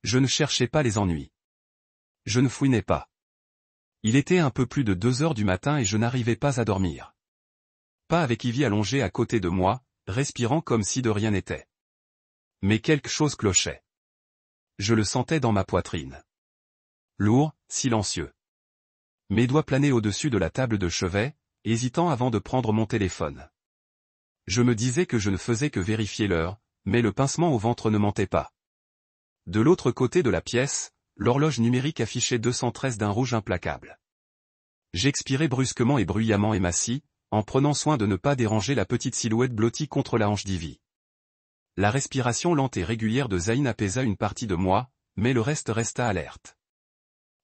Je ne cherchais pas les ennuis. Je ne fouinais pas. Il était un peu plus de 2 heures du matin et je n'arrivais pas à dormir. Pas avec Ivy allongée à côté de moi, respirant comme si de rien n'était. Mais quelque chose clochait. Je le sentais dans ma poitrine. Lourd, silencieux. Mes doigts planaient au-dessus de la table de chevet, hésitant avant de prendre mon téléphone. Je me disais que je ne faisais que vérifier l'heure, mais le pincement au ventre ne mentait pas. De l'autre côté de la pièce, l'horloge numérique affichait 213 d'un rouge implacable. J'expirais brusquement et bruyamment et m'assis, en prenant soin de ne pas déranger la petite silhouette blottie contre la hanche d'Ivy. La respiration lente et régulière de Zayn apaisa une partie de moi, mais le reste resta alerte.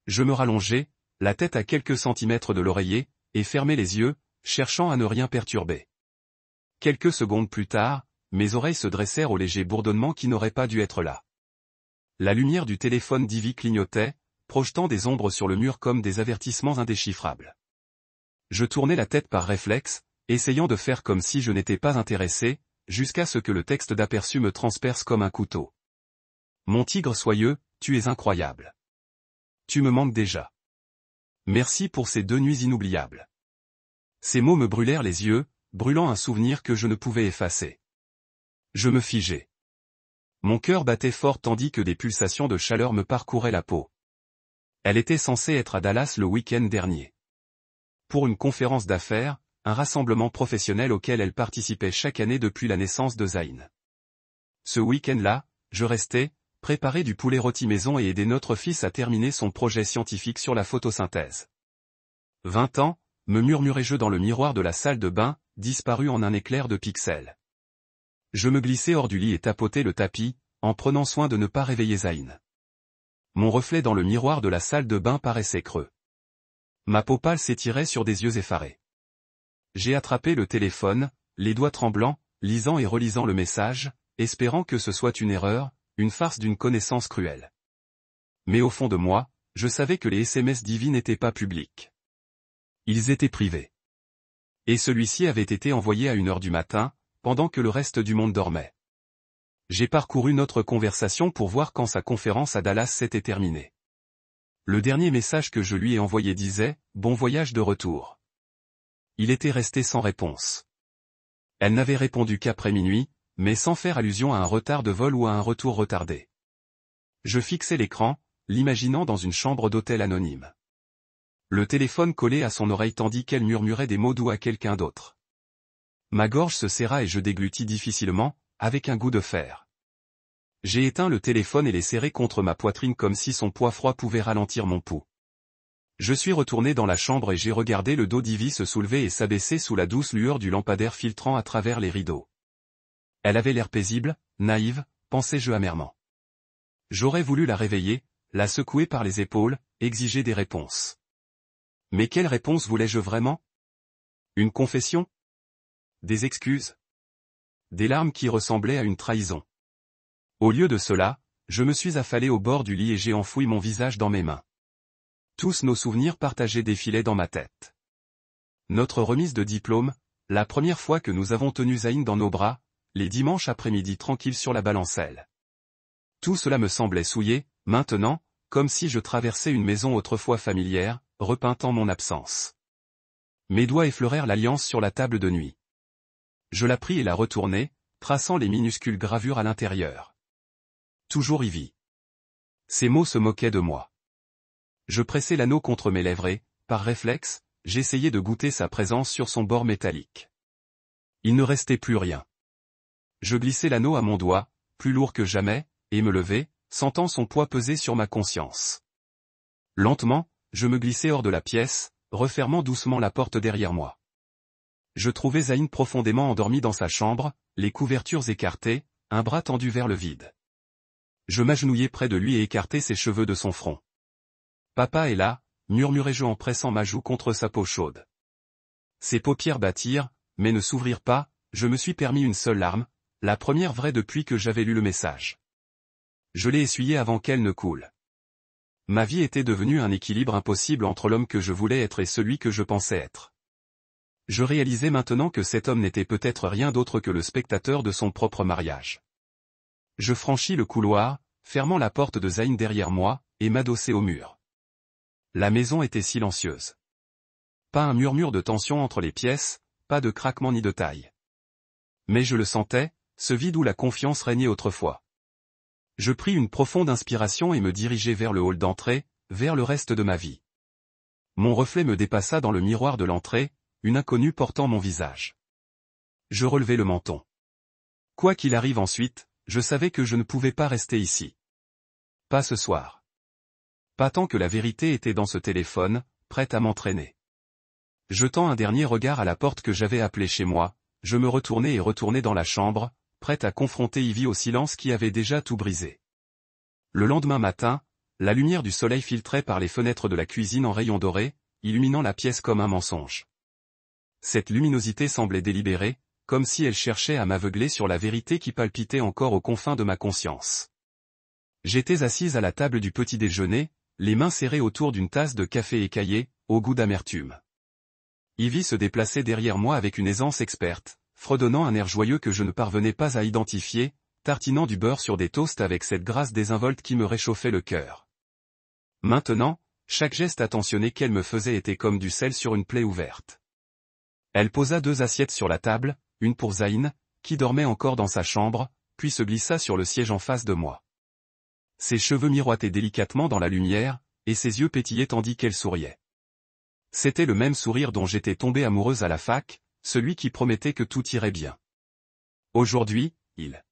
Je me rallongeai, la tête à quelques centimètres de l'oreiller, et fermai les yeux, cherchant à ne rien perturber. Quelques secondes plus tard, mes oreilles se dressèrent au léger bourdonnement qui n'aurait pas dû être là. La lumière du téléphone d'Ivy clignotait, projetant des ombres sur le mur comme des avertissements indéchiffrables. Je tournai la tête par réflexe, essayant de faire comme si je n'étais pas intéressé, jusqu'à ce que le texte d'aperçu me transperce comme un couteau. Mon tigre soyeux, tu es incroyable. Tu me manques déjà. Merci pour ces 2 nuits inoubliables. Ces mots me brûlèrent les yeux, brûlant un souvenir que je ne pouvais effacer. Je me figeai. Mon cœur battait fort tandis que des pulsations de chaleur me parcouraient la peau. Elle était censée être à Dallas le week-end dernier. Pour une conférence d'affaires, un rassemblement professionnel auquel elle participait chaque année depuis la naissance de Zayn. Ce week-end-là, je restais, préparer du poulet rôti maison et aider notre fils à terminer son projet scientifique sur la photosynthèse. 20 ans, me murmurai-je dans le miroir de la salle de bain, disparu en un éclair de pixels. Je me glissai hors du lit et tapotai le tapis, en prenant soin de ne pas réveiller Zayn. Mon reflet dans le miroir de la salle de bain paraissait creux. Ma peau pâle s'étirait sur des yeux effarés. J'ai attrapé le téléphone, les doigts tremblants, lisant et relisant le message, espérant que ce soit une erreur, une farce d'une connaissance cruelle. Mais au fond de moi, je savais que les SMS d'Ivy n'étaient pas publics. Ils étaient privés. Et celui-ci avait été envoyé à 1 heure du matin, pendant que le reste du monde dormait. J'ai parcouru notre conversation pour voir quand sa conférence à Dallas s'était terminée. Le dernier message que je lui ai envoyé disait « Bon voyage de retour ». Il était resté sans réponse. Elle n'avait répondu qu'après minuit, mais sans faire allusion à un retard de vol ou à un retour retardé. Je fixais l'écran, l'imaginant dans une chambre d'hôtel anonyme. Le téléphone collé à son oreille tandis qu'elle murmurait des mots doux à quelqu'un d'autre. Ma gorge se serra et je déglutis difficilement, avec un goût de fer. J'ai éteint le téléphone et l'ai serré contre ma poitrine comme si son poids froid pouvait ralentir mon pouls. Je suis retourné dans la chambre et j'ai regardé le dos d'Ivy se soulever et s'abaisser sous la douce lueur du lampadaire filtrant à travers les rideaux. Elle avait l'air paisible, naïve, pensais-je amèrement. J'aurais voulu la réveiller, la secouer par les épaules, exiger des réponses. Mais quelle réponse voulais-je vraiment? Une confession? Des excuses? Des larmes qui ressemblaient à une trahison. Au lieu de cela, je me suis affalé au bord du lit et j'ai enfoui mon visage dans mes mains. Tous nos souvenirs partagés défilaient dans ma tête. Notre remise de diplôme, la première fois que nous avons tenu Zayn dans nos bras, les dimanches après-midi tranquilles sur la balancelle. Tout cela me semblait souillé, maintenant, comme si je traversais une maison autrefois familière, repeintant mon absence. Mes doigts effleurèrent l'alliance sur la table de nuit. Je la pris et la retournai, traçant les minuscules gravures à l'intérieur. Toujours Ivy. Ces mots se moquaient de moi. Je pressai l'anneau contre mes lèvres et, par réflexe, j'essayai de goûter sa présence sur son bord métallique. Il ne restait plus rien. Je glissai l'anneau à mon doigt, plus lourd que jamais, et me levai, sentant son poids peser sur ma conscience. Lentement, je me glissai hors de la pièce, refermant doucement la porte derrière moi. Je trouvai Zayn profondément endormi dans sa chambre, les couvertures écartées, un bras tendu vers le vide. Je m'agenouillai près de lui et écartai ses cheveux de son front. « Papa est là », murmurai-je en pressant ma joue contre sa peau chaude. Ses paupières battirent, mais ne s'ouvrirent pas, je me suis permis une seule larme, la première vraie depuis que j'avais lu le message. Je l'ai essuyée avant qu'elle ne coule. Ma vie était devenue un équilibre impossible entre l'homme que je voulais être et celui que je pensais être. Je réalisais maintenant que cet homme n'était peut-être rien d'autre que le spectateur de son propre mariage. Je franchis le couloir, fermant la porte de Zayn derrière moi, et m'adosser au mur. La maison était silencieuse. Pas un murmure de tension entre les pièces, pas de craquement ni de taille. Mais je le sentais, ce vide où la confiance régnait autrefois. Je pris une profonde inspiration et me dirigeai vers le hall d'entrée, vers le reste de ma vie. Mon reflet me dépassa dans le miroir de l'entrée, une inconnue portant mon visage. Je relevai le menton. Quoi qu'il arrive ensuite, je savais que je ne pouvais pas rester ici. Pas ce soir. Pas tant que la vérité était dans ce téléphone, prête à m'entraîner. Jetant un dernier regard à la porte que j'avais appelée chez moi, je me retournai et retournai dans la chambre, prête à confronter Ivy au silence qui avait déjà tout brisé. Le lendemain matin, la lumière du soleil filtrait par les fenêtres de la cuisine en rayons dorés, illuminant la pièce comme un mensonge. Cette luminosité semblait délibérée, comme si elle cherchait à m'aveugler sur la vérité qui palpitait encore aux confins de ma conscience. J'étais assise à la table du petit déjeuner, les mains serrées autour d'une tasse de café écaillé, au goût d'amertume. Ivy se déplaçait derrière moi avec une aisance experte, fredonnant un air joyeux que je ne parvenais pas à identifier, tartinant du beurre sur des toasts avec cette grâce désinvolte qui me réchauffait le cœur. Maintenant, chaque geste attentionné qu'elle me faisait était comme du sel sur une plaie ouverte. Elle posa 2 assiettes sur la table, une pour Zayn, qui dormait encore dans sa chambre, puis se glissa sur le siège en face de moi. Ses cheveux miroitaient délicatement dans la lumière, et ses yeux pétillaient tandis qu'elle souriait. C'était le même sourire dont j'étais tombée amoureuse à la fac, celui qui promettait que tout irait bien. Aujourd'hui, il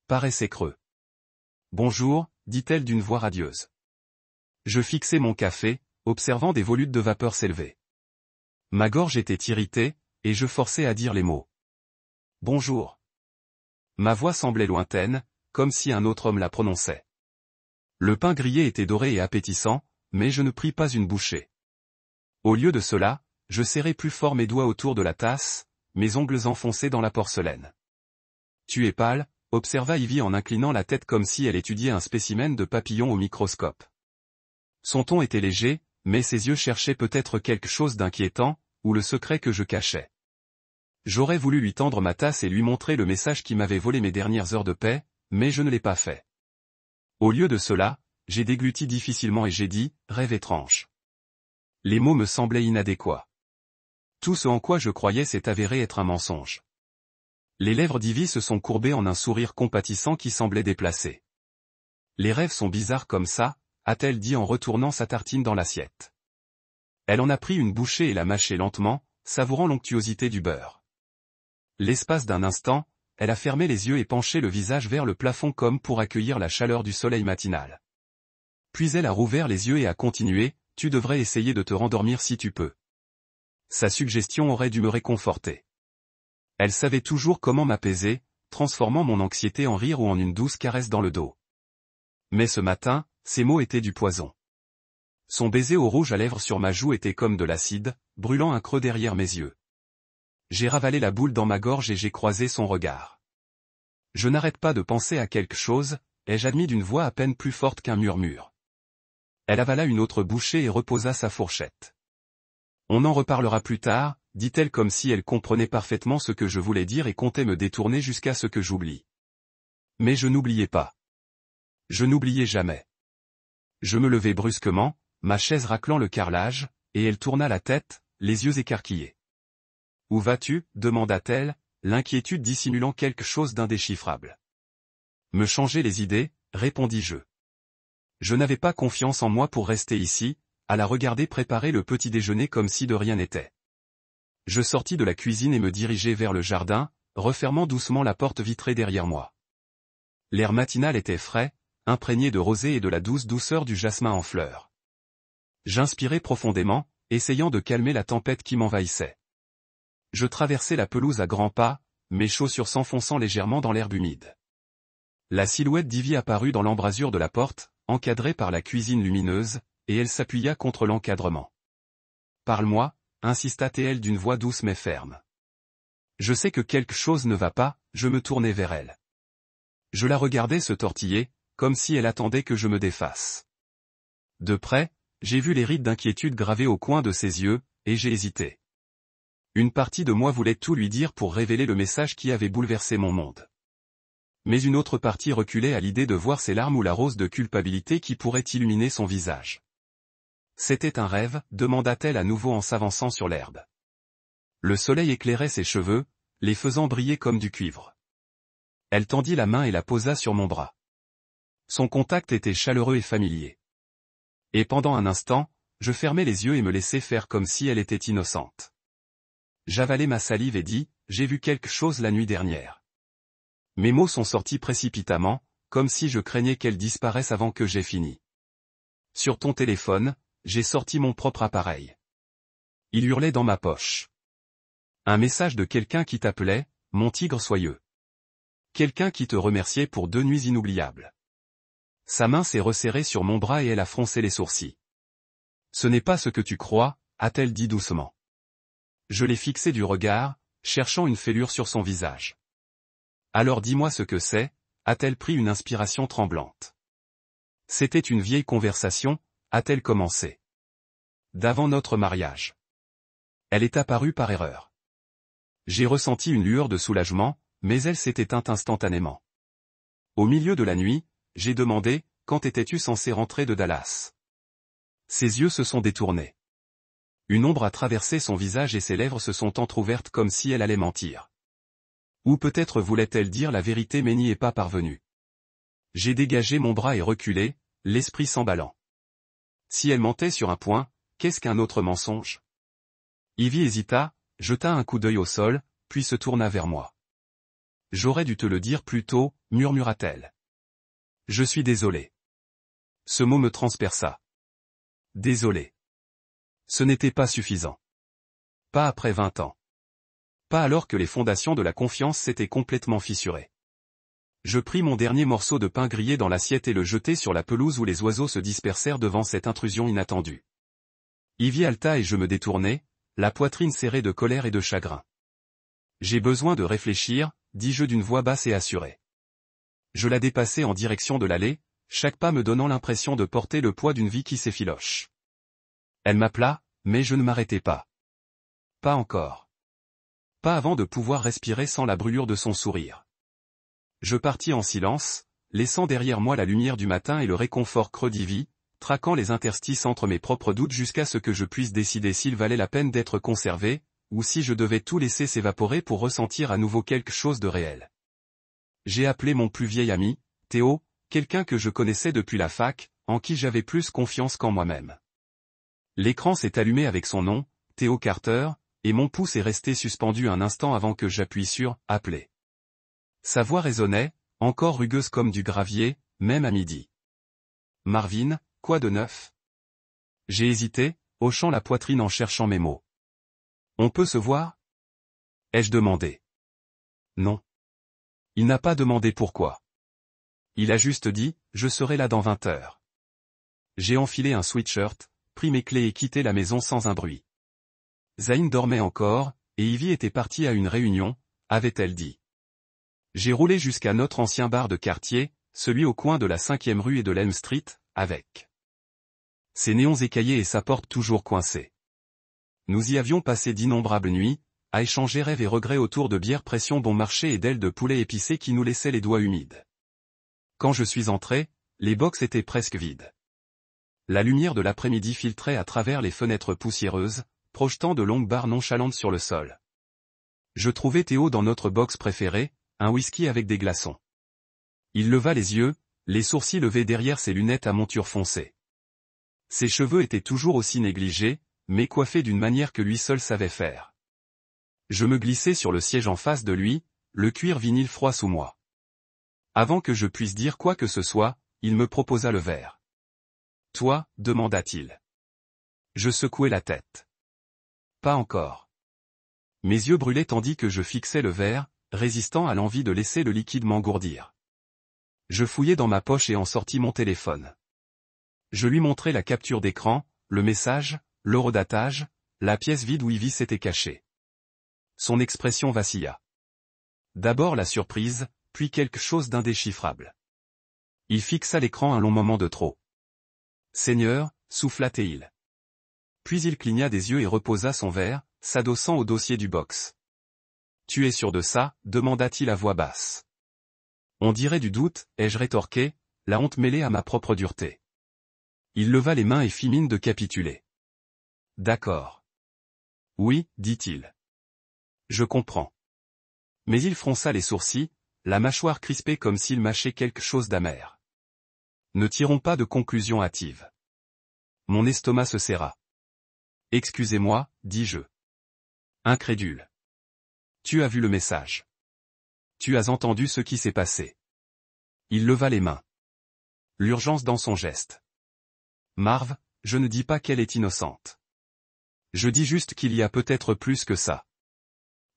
paraissait creux. « Bonjour », dit-elle d'une voix radieuse. Je fixai mon café, observant des volutes de vapeur s'élever. Ma gorge était irritée, et je forçais à dire les mots. « Bonjour ». Ma voix semblait lointaine, comme si un autre homme la prononçait. Le pain grillé était doré et appétissant, mais je ne pris pas une bouchée. Au lieu de cela, je serrai plus fort mes doigts autour de la tasse, mes ongles enfoncés dans la porcelaine. « Tu es pâle », observa Ivy en inclinant la tête comme si elle étudiait un spécimen de papillon au microscope. Son ton était léger, mais ses yeux cherchaient peut-être quelque chose d'inquiétant, ou le secret que je cachais. J'aurais voulu lui tendre ma tasse et lui montrer le message qui m'avait volé mes dernières heures de paix, mais je ne l'ai pas fait. Au lieu de cela, j'ai dégluti difficilement et j'ai dit « rêve étrange ». Les mots me semblaient inadéquats. Tout ce en quoi je croyais s'est avéré être un mensonge. Les lèvres d'Ivy se sont courbées en un sourire compatissant qui semblait déplacé. « Les rêves sont bizarres comme ça », a-t-elle dit en retournant sa tartine dans l'assiette. Elle en a pris une bouchée et l'a mâchée lentement, savourant l'onctuosité du beurre. L'espace d'un instant, elle a fermé les yeux et penché le visage vers le plafond comme pour accueillir la chaleur du soleil matinal. Puis elle a rouvert les yeux et a continué, « Tu devrais essayer de te rendormir si tu peux. » Sa suggestion aurait dû me réconforter. Elle savait toujours comment m'apaiser, transformant mon anxiété en rire ou en une douce caresse dans le dos. Mais ce matin, ces mots étaient du poison. Son baiser au rouge à lèvres sur ma joue était comme de l'acide, brûlant un creux derrière mes yeux. J'ai ravalé la boule dans ma gorge et j'ai croisé son regard. Je n'arrête pas de penser à quelque chose, ai-je admis d'une voix à peine plus forte qu'un murmure. Elle avala une autre bouchée et reposa sa fourchette. On en reparlera plus tard, dit-elle comme si elle comprenait parfaitement ce que je voulais dire et comptait me détourner jusqu'à ce que j'oublie. Mais je n'oubliais pas. Je n'oubliais jamais. Je me levai brusquement, ma chaise raclant le carrelage, et elle tourna la tête, les yeux écarquillés. « Où vas-tu » demanda-t-elle, l'inquiétude dissimulant quelque chose d'indéchiffrable. « Me changer les idées » répondis-je. Je n'avais pas confiance en moi pour rester ici, à la regarder préparer le petit déjeuner comme si de rien n'était. Je sortis de la cuisine et me dirigeai vers le jardin, refermant doucement la porte vitrée derrière moi. L'air matinal était frais, imprégné de rosée et de la douce douceur du jasmin en fleurs. J'inspirai profondément, essayant de calmer la tempête qui m'envahissait. Je traversai la pelouse à grands pas, mes chaussures s'enfonçant légèrement dans l'herbe humide. La silhouette d'Ivy apparut dans l'embrasure de la porte, encadrée par la cuisine lumineuse, et elle s'appuya contre l'encadrement. « Parle-moi » insista-t-elle d'une voix douce mais ferme. Je sais que quelque chose ne va pas, je me tournai vers elle. Je la regardais se tortiller, comme si elle attendait que je me défasse. De près, j'ai vu les rides d'inquiétude gravées au coin de ses yeux, et j'ai hésité. Une partie de moi voulait tout lui dire pour révéler le message qui avait bouleversé mon monde. Mais une autre partie reculait à l'idée de voir ces larmes ou la rose de culpabilité qui pourrait illuminer son visage. C'était un rêve, demanda-t-elle à nouveau en s'avançant sur l'herbe. Le soleil éclairait ses cheveux, les faisant briller comme du cuivre. Elle tendit la main et la posa sur mon bras. Son contact était chaleureux et familier. Et pendant un instant, je fermai les yeux et me laissai faire comme si elle était innocente. J'avalai ma salive et dis, j'ai vu quelque chose la nuit dernière. Mes mots sont sortis précipitamment, comme si je craignais qu'elle disparaisse avant que j'aie fini. Sur ton téléphone, j'ai sorti mon propre appareil. Il hurlait dans ma poche. Un message de quelqu'un qui t'appelait, mon tigre soyeux. Quelqu'un qui te remerciait pour 2 nuits inoubliables. Sa main s'est resserrée sur mon bras et elle a froncé les sourcils. Ce n'est pas ce que tu crois, a-t-elle dit doucement. Je l'ai fixé du regard, cherchant une fêlure sur son visage. Alors dis-moi ce que c'est, a-t-elle pris une inspiration tremblante. C'était une vieille conversation, a-t-elle commencé. D'avant notre mariage. Elle est apparue par erreur. J'ai ressenti une lueur de soulagement, mais elle s'est éteinte instantanément. Au milieu de la nuit, j'ai demandé, quand étais-tu censé rentrer de Dallas? Ses yeux se sont détournés. Une ombre a traversé son visage et ses lèvres se sont entr'ouvertes comme si elle allait mentir. Ou peut-être voulait-elle dire la vérité mais n'y est pas parvenue. J'ai dégagé mon bras et reculé, l'esprit s'emballant. Si elle mentait sur un point, qu'est-ce qu'un autre mensonge? Ivy hésita, jeta un coup d'œil au sol, puis se tourna vers moi. J'aurais dû te le dire plus tôt, murmura-t-elle. Je suis désolé. Ce mot me transperça. Désolé. Ce n'était pas suffisant. Pas après 20 ans. Pas alors que les fondations de la confiance s'étaient complètement fissurées. Je pris mon dernier morceau de pain grillé dans l'assiette et le jetai sur la pelouse où les oiseaux se dispersèrent devant cette intrusion inattendue. Ivy halta et je me détournai, la poitrine serrée de colère et de chagrin. J'ai besoin de réfléchir, dis-je d'une voix basse et assurée. Je la dépassai en direction de l'allée, chaque pas me donnant l'impression de porter le poids d'une vie qui s'effiloche. Elle m'appela, mais je ne m'arrêtai pas. Pas encore. Pas avant de pouvoir respirer sans la brûlure de son sourire. Je partis en silence, laissant derrière moi la lumière du matin et le réconfort creux d'Ivy, traquant les interstices entre mes propres doutes jusqu'à ce que je puisse décider s'il valait la peine d'être conservé, ou si je devais tout laisser s'évaporer pour ressentir à nouveau quelque chose de réel. J'ai appelé mon plus vieil ami, Théo, quelqu'un que je connaissais depuis la fac, en qui j'avais plus confiance qu'en moi-même. L'écran s'est allumé avec son nom, Théo Carter, et mon pouce est resté suspendu un instant avant que j'appuie sur « Appeler ». Sa voix résonnait, encore rugueuse comme du gravier, même à midi. « Marvin, quoi de neuf ?» J'ai hésité, hochant la poitrine en cherchant mes mots. « On peut se voir ?» ai-je demandé. Non. Il n'a pas demandé pourquoi. Il a juste dit « Je serai là dans 20 heures ». J'ai enfilé un sweatshirt, pris mes clés et quitté la maison sans un bruit. Zayn dormait encore, et Ivy était partie à une réunion, avait-elle dit. J'ai roulé jusqu'à notre ancien bar de quartier, celui au coin de la 5e rue et de l'Elm Street, avec ses néons écaillés et sa porte toujours coincée. Nous y avions passé d'innombrables nuits, à échanger rêves et regrets autour de bières pression bon marché et d'ailes de poulet épicées qui nous laissaient les doigts humides. Quand je suis entré, les box étaient presque vides. La lumière de l'après-midi filtrait à travers les fenêtres poussiéreuses, projetant de longues barres nonchalantes sur le sol. Je trouvai Théo dans notre box préférée, un whisky avec des glaçons. Il leva les yeux, les sourcils levés derrière ses lunettes à monture foncée. Ses cheveux étaient toujours aussi négligés, mais coiffés d'une manière que lui seul savait faire. Je me glissai sur le siège en face de lui, le cuir vinyle froid sous moi. Avant que je puisse dire quoi que ce soit, il me proposa le verre. « Toi » demanda-t-il. Je secouai la tête. Pas encore. Mes yeux brûlaient tandis que je fixais le verre, résistant à l'envie de laisser le liquide m'engourdir. Je fouillai dans ma poche et en sortis mon téléphone. Je lui montrai la capture d'écran, le message, l'horodatage, la pièce vide où Ivy s'était cachée. Son expression vacilla. D'abord la surprise, puis quelque chose d'indéchiffrable. Il fixa l'écran un long moment de trop. Seigneur, souffla-t-il. Puis il cligna des yeux et reposa son verre, s'adossant au dossier du box. Tu es sûr de ça, demanda-t-il à voix basse. On dirait du doute, ai-je rétorqué, la honte mêlée à ma propre dureté. Il leva les mains et fit mine de capituler. D'accord. Oui, dit-il. Je comprends. Mais il fronça les sourcils, la mâchoire crispée comme s'il mâchait quelque chose d'amer. Ne tirons pas de conclusion hâtive. Mon estomac se serra. Excusez-moi, dis-je. Incrédule. Tu as vu le message. Tu as entendu ce qui s'est passé. Il leva les mains. L'urgence dans son geste. Marv, je ne dis pas qu'elle est innocente. Je dis juste qu'il y a peut-être plus que ça.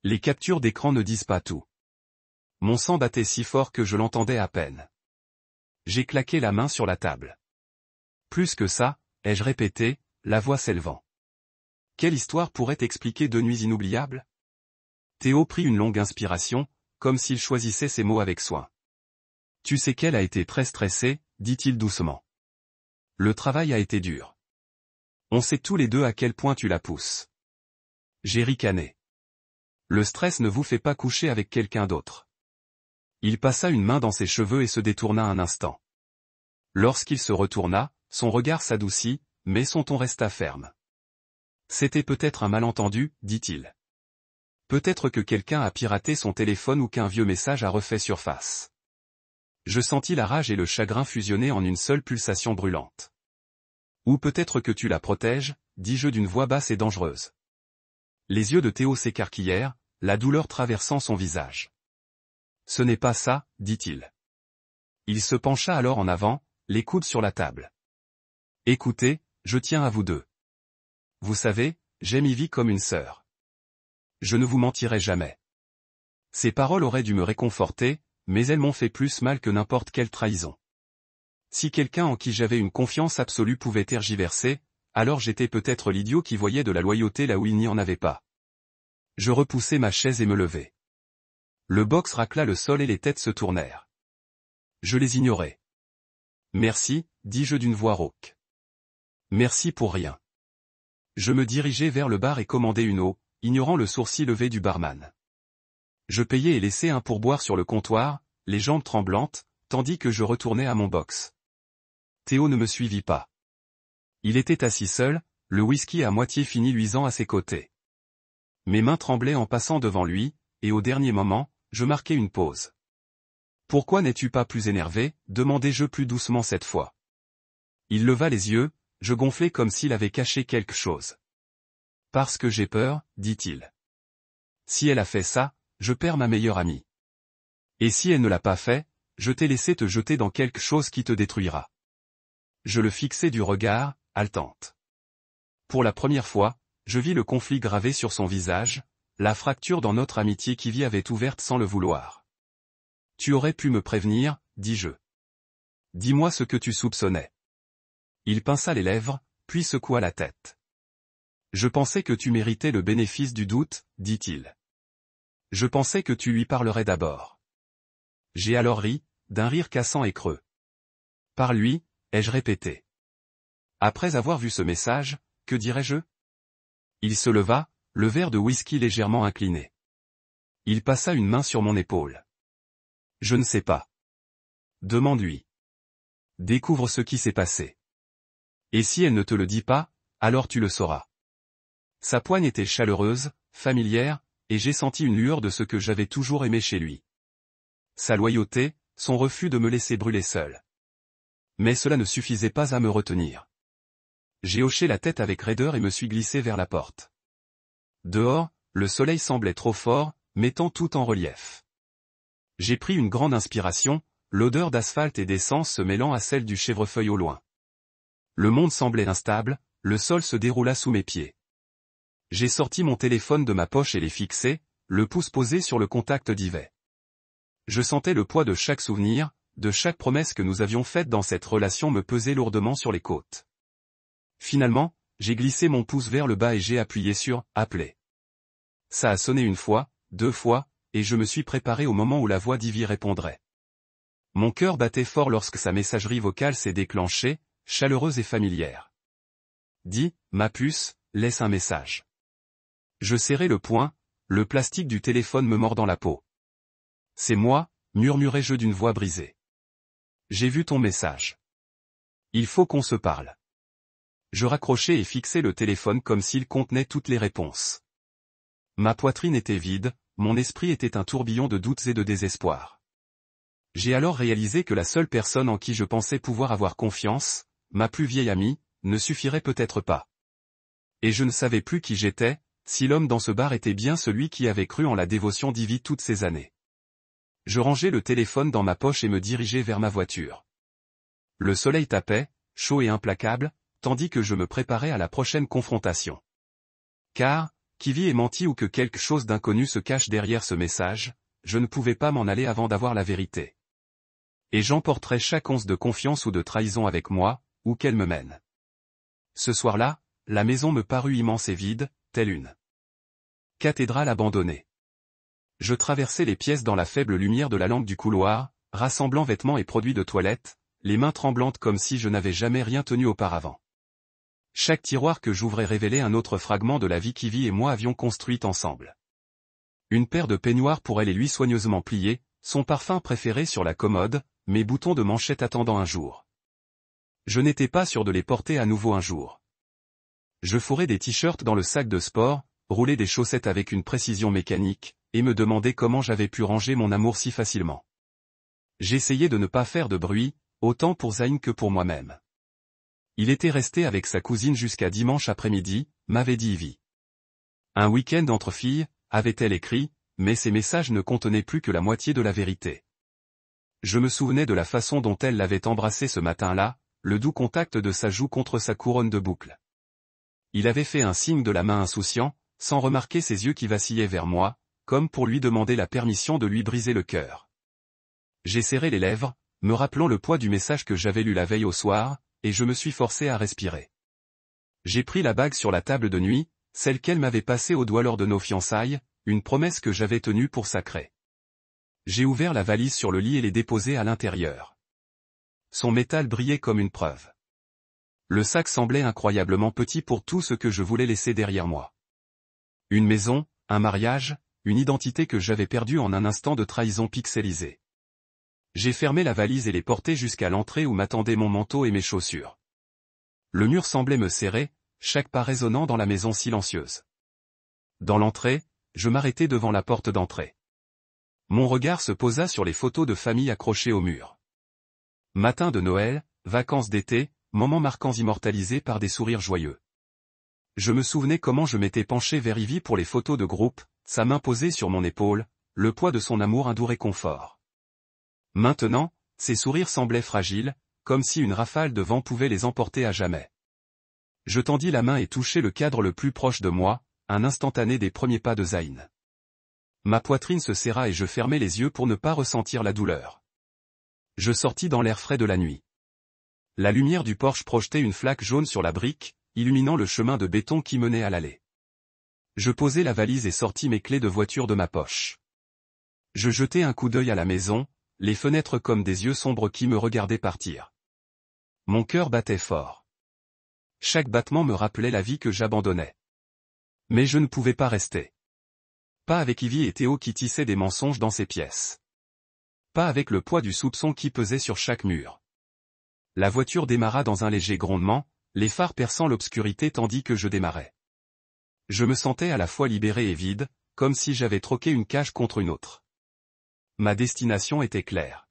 Les captures d'écran ne disent pas tout. Mon sang battait si fort que je l'entendais à peine. J'ai claqué la main sur la table. Plus que ça, ai-je répété, la voix s'élevant. Quelle histoire pourrait expliquer 2 nuits inoubliables? Théo prit une longue inspiration, comme s'il choisissait ses mots avec soin. Tu sais qu'elle a été très stressée, dit-il doucement. Le travail a été dur. On sait tous les deux à quel point tu la pousses. J'ai ricané. Le stress ne vous fait pas coucher avec quelqu'un d'autre. Il passa une main dans ses cheveux et se détourna un instant. Lorsqu'il se retourna, son regard s'adoucit, mais son ton resta ferme. C'était peut-être un malentendu, dit-il. Peut-être que quelqu'un a piraté son téléphone ou qu'un vieux message a refait surface. Je sentis la rage et le chagrin fusionner en une seule pulsation brûlante. Ou peut-être que tu la protèges, dis-je d'une voix basse et dangereuse. Les yeux de Théo s'écarquillèrent, la douleur traversant son visage. Ce n'est pas ça, dit-il. Il se pencha alors en avant, les coudes sur la table. Écoutez, je tiens à vous deux. Vous savez, j'aime Ivy comme une sœur. Je ne vous mentirai jamais. Ces paroles auraient dû me réconforter, mais elles m'ont fait plus mal que n'importe quelle trahison. Si quelqu'un en qui j'avais une confiance absolue pouvait tergiverser, alors j'étais peut-être l'idiot qui voyait de la loyauté là où il n'y en avait pas. Je repoussai ma chaise et me levai. Le box racla le sol et les têtes se tournèrent. Je les ignorais. Merci, dis-je d'une voix rauque. Merci pour rien. Je me dirigeai vers le bar et commandai une eau, ignorant le sourcil levé du barman. Je payai et laissai un pourboire sur le comptoir, les jambes tremblantes, tandis que je retournai à mon box. Théo ne me suivit pas. Il était assis seul, le whisky à moitié fini luisant à ses côtés. Mes mains tremblaient en passant devant lui, et au dernier moment, je marquai une pause. Pourquoi n'es-tu pas plus énervé, demandai-je plus doucement cette fois. Il leva les yeux, je gonflai comme s'il avait caché quelque chose. Parce que j'ai peur, dit-il. Si elle a fait ça, je perds ma meilleure amie. Et si elle ne l'a pas fait, je t'ai laissé te jeter dans quelque chose qui te détruira. Je le fixai du regard, haletante. Pour la première fois, je vis le conflit gravé sur son visage, la fracture dans notre amitié qui vit avait ouverte sans le vouloir. Tu aurais pu me prévenir, dis-je. Dis-moi ce que tu soupçonnais. Il pinça les lèvres, puis secoua la tête. Je pensais que tu méritais le bénéfice du doute, dit-il. Je pensais que tu lui parlerais d'abord. J'ai alors ri, d'un rire cassant et creux. Par lui, ai-je répété. Après avoir vu ce message, que dirais-je? Il se leva, le verre de whisky légèrement incliné. Il passa une main sur mon épaule. Je ne sais pas. Demande-lui. Découvre ce qui s'est passé. Et si elle ne te le dit pas, alors tu le sauras. Sa poigne était chaleureuse, familière, et j'ai senti une lueur de ce que j'avais toujours aimé chez lui. Sa loyauté, son refus de me laisser brûler seul. Mais cela ne suffisait pas à me retenir. J'ai hoché la tête avec raideur et me suis glissé vers la porte. Dehors, le soleil semblait trop fort, mettant tout en relief. J'ai pris une grande inspiration, l'odeur d'asphalte et d'essence se mêlant à celle du chèvrefeuille au loin. Le monde semblait instable, le sol se déroula sous mes pieds. J'ai sorti mon téléphone de ma poche et l'ai fixé, le pouce posé sur le contact d'Yvette. Je sentais le poids de chaque souvenir, de chaque promesse que nous avions faite dans cette relation me peser lourdement sur les côtes. Finalement, j'ai glissé mon pouce vers le bas et j'ai appuyé sur « Appeler ». Ça a sonné une fois, 2 fois, et je me suis préparé au moment où la voix d'Ivy répondrait. Mon cœur battait fort lorsque sa messagerie vocale s'est déclenchée, chaleureuse et familière. Dis, ma puce, laisse un message. Je serrai le poing, le plastique du téléphone me mordant la peau. C'est moi, murmurai-je d'une voix brisée. J'ai vu ton message. Il faut qu'on se parle. Je raccrochai et fixai le téléphone comme s'il contenait toutes les réponses. Ma poitrine était vide, mon esprit était un tourbillon de doutes et de désespoir. J'ai alors réalisé que la seule personne en qui je pensais pouvoir avoir confiance, ma plus vieille amie, ne suffirait peut-être pas. Et je ne savais plus qui j'étais, si l'homme dans ce bar était bien celui qui avait cru en la dévotion d'Ivy toutes ces années. Je rangeai le téléphone dans ma poche et me dirigeai vers ma voiture. Le soleil tapait, chaud et implacable, tandis que je me préparais à la prochaine confrontation. Car, qu'Ivy ait menti ou que quelque chose d'inconnu se cache derrière ce message, je ne pouvais pas m'en aller avant d'avoir la vérité. Et j'emporterais chaque once de confiance ou de trahison avec moi, où qu'elle me mène. Ce soir-là, la maison me parut immense et vide, telle une cathédrale abandonnée. Je traversai les pièces dans la faible lumière de la lampe du couloir, rassemblant vêtements et produits de toilette, les mains tremblantes comme si je n'avais jamais rien tenu auparavant. Chaque tiroir que j'ouvrais révélait un autre fragment de la vie qu'Ivy et moi avions construite ensemble. Une paire de peignoirs pour elle et lui soigneusement pliés, son parfum préféré sur la commode, mes boutons de manchette attendant un jour. Je n'étais pas sûr de les porter à nouveau un jour. Je fourrais des t-shirts dans le sac de sport, roulais des chaussettes avec une précision mécanique, et me demandais comment j'avais pu ranger mon amour si facilement. J'essayais de ne pas faire de bruit, autant pour Zayn que pour moi-même. Il était resté avec sa cousine jusqu'à dimanche après-midi, m'avait dit Ivy. Un week-end entre filles, avait-elle écrit, mais ces messages ne contenaient plus que la moitié de la vérité. Je me souvenais de la façon dont elle l'avait embrassé ce matin-là, le doux contact de sa joue contre sa couronne de boucles. Il avait fait un signe de la main insouciant, sans remarquer ses yeux qui vacillaient vers moi, comme pour lui demander la permission de lui briser le cœur. J'ai serré les lèvres, me rappelant le poids du message que j'avais lu la veille au soir, et je me suis forcé à respirer. J'ai pris la bague sur la table de nuit, celle qu'elle m'avait passée au doigt lors de nos fiançailles, une promesse que j'avais tenue pour sacrée. J'ai ouvert la valise sur le lit et l'ai déposée à l'intérieur. Son métal brillait comme une preuve. Le sac semblait incroyablement petit pour tout ce que je voulais laisser derrière moi. Une maison, un mariage, une identité que j'avais perdue en un instant de trahison pixelisée. J'ai fermé la valise et l'ai portée jusqu'à l'entrée où m'attendaient mon manteau et mes chaussures. Le mur semblait me serrer, chaque pas résonnant dans la maison silencieuse. Dans l'entrée, je m'arrêtai devant la porte d'entrée. Mon regard se posa sur les photos de famille accrochées au mur. Matin de Noël, vacances d'été, moments marquants immortalisés par des sourires joyeux. Je me souvenais comment je m'étais penché vers Ivy pour les photos de groupe, sa main posée sur mon épaule, le poids de son amour un doux réconfort. Maintenant, ses sourires semblaient fragiles, comme si une rafale de vent pouvait les emporter à jamais. Je tendis la main et touchai le cadre le plus proche de moi, un instantané des premiers pas de Zayn. Ma poitrine se serra et je fermai les yeux pour ne pas ressentir la douleur. Je sortis dans l'air frais de la nuit. La lumière du porche projetait une flaque jaune sur la brique, illuminant le chemin de béton qui menait à l'allée. Je posai la valise et sortis mes clés de voiture de ma poche. Je jetai un coup d'œil à la maison, les fenêtres comme des yeux sombres qui me regardaient partir. Mon cœur battait fort. Chaque battement me rappelait la vie que j'abandonnais. Mais je ne pouvais pas rester. Pas avec Ivy et Théo qui tissaient des mensonges dans ces pièces. Pas avec le poids du soupçon qui pesait sur chaque mur. La voiture démarra dans un léger grondement, les phares perçant l'obscurité tandis que je démarrais. Je me sentais à la fois libéré et vide, comme si j'avais troqué une cage contre une autre. Ma destination était claire.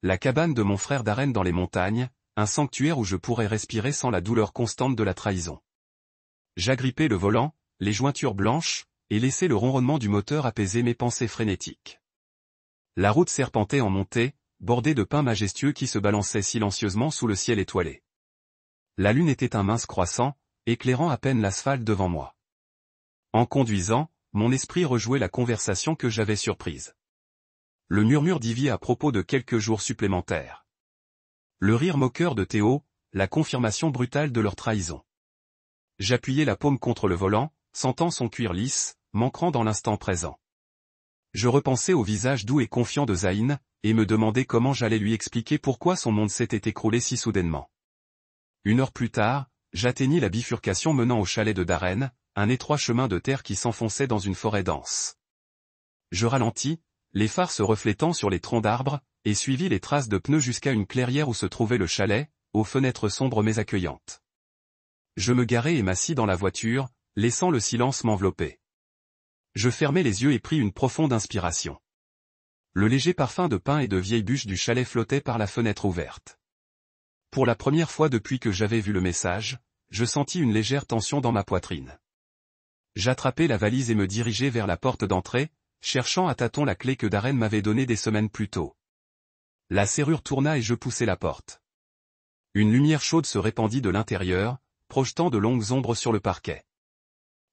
La cabane de mon frère Darren dans les montagnes, un sanctuaire où je pourrais respirer sans la douleur constante de la trahison. J'agrippais le volant, les jointures blanches, et laissais le ronronnement du moteur apaiser mes pensées frénétiques. La route serpentait en montée, bordée de pins majestueux qui se balançaient silencieusement sous le ciel étoilé. La lune était un mince croissant, éclairant à peine l'asphalte devant moi. En conduisant, mon esprit rejouait la conversation que j'avais surprise. Le murmure d'Ivy à propos de quelques jours supplémentaires. Le rire moqueur de Théo, la confirmation brutale de leur trahison. J'appuyais la paume contre le volant, sentant son cuir lisse, m'ancrant dans l'instant présent. Je repensais au visage doux et confiant de Zayn, et me demandais comment j'allais lui expliquer pourquoi son monde s'était écroulé si soudainement. 1 heure plus tard, j'atteignis la bifurcation menant au chalet de Darren, un étroit chemin de terre qui s'enfonçait dans une forêt dense. Je ralentis, les phares se reflétant sur les troncs d'arbres, et suivis les traces de pneus jusqu'à une clairière où se trouvait le chalet, aux fenêtres sombres mais accueillantes. Je me garai et m'assis dans la voiture, laissant le silence m'envelopper. Je fermai les yeux et pris une profonde inspiration. Le léger parfum de pin et de vieilles bûches du chalet flottait par la fenêtre ouverte. Pour la première fois depuis que j'avais vu le message, je sentis une légère tension dans ma poitrine. J'attrapai la valise et me dirigeai vers la porte d'entrée, cherchant à tâtons la clé que Darren m'avait donnée des semaines plus tôt. La serrure tourna et je poussai la porte. Une lumière chaude se répandit de l'intérieur, projetant de longues ombres sur le parquet.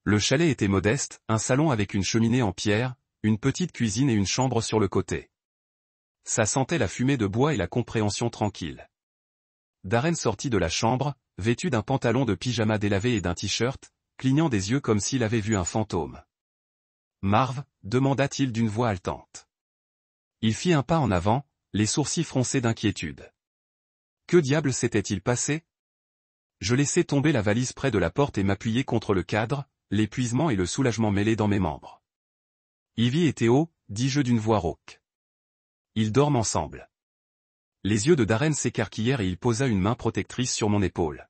Le chalet était modeste, un salon avec une cheminée en pierre, une petite cuisine et une chambre sur le côté. Ça sentait la fumée de bois et la compréhension tranquille. Darren sortit de la chambre, vêtu d'un pantalon de pyjama délavé et d'un t-shirt, clignant des yeux comme s'il avait vu un fantôme. « Marv » demanda-t-il d'une voix haletante. Il fit un pas en avant, les sourcils froncés d'inquiétude. Que diable s'était-il passé? Je laissai tomber la valise près de la porte et m'appuyai contre le cadre, l'épuisement et le soulagement mêlés dans mes membres. Ivy et Théo, dis-je d'une voix rauque. Ils dorment ensemble. Les yeux de Darren s'écarquillèrent et il posa une main protectrice sur mon épaule.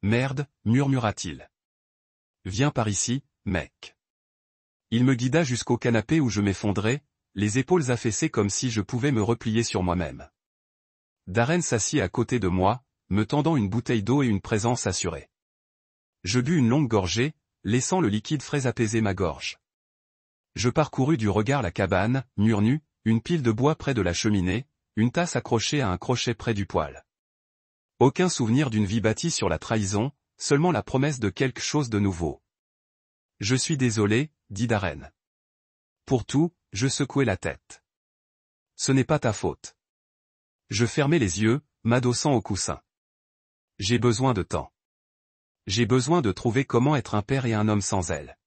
Merde, murmura-t-il. Viens par ici, mec. Il me guida jusqu'au canapé où je m'effondrai, les épaules affaissées comme si je pouvais me replier sur moi-même. Darren s'assit à côté de moi, me tendant une bouteille d'eau et une présence assurée. Je bus une longue gorgée, laissant le liquide frais apaiser ma gorge. Je parcourus du regard la cabane, mur nu, une pile de bois près de la cheminée, une tasse accrochée à un crochet près du poêle. Aucun souvenir d'une vie bâtie sur la trahison, seulement la promesse de quelque chose de nouveau. Je suis désolé, dit Darren. Pour tout, je secouai la tête. Ce n'est pas ta faute. Je fermai les yeux, m'adossant au coussin. J'ai besoin de temps. J'ai besoin de trouver comment être un père et un homme sans elle.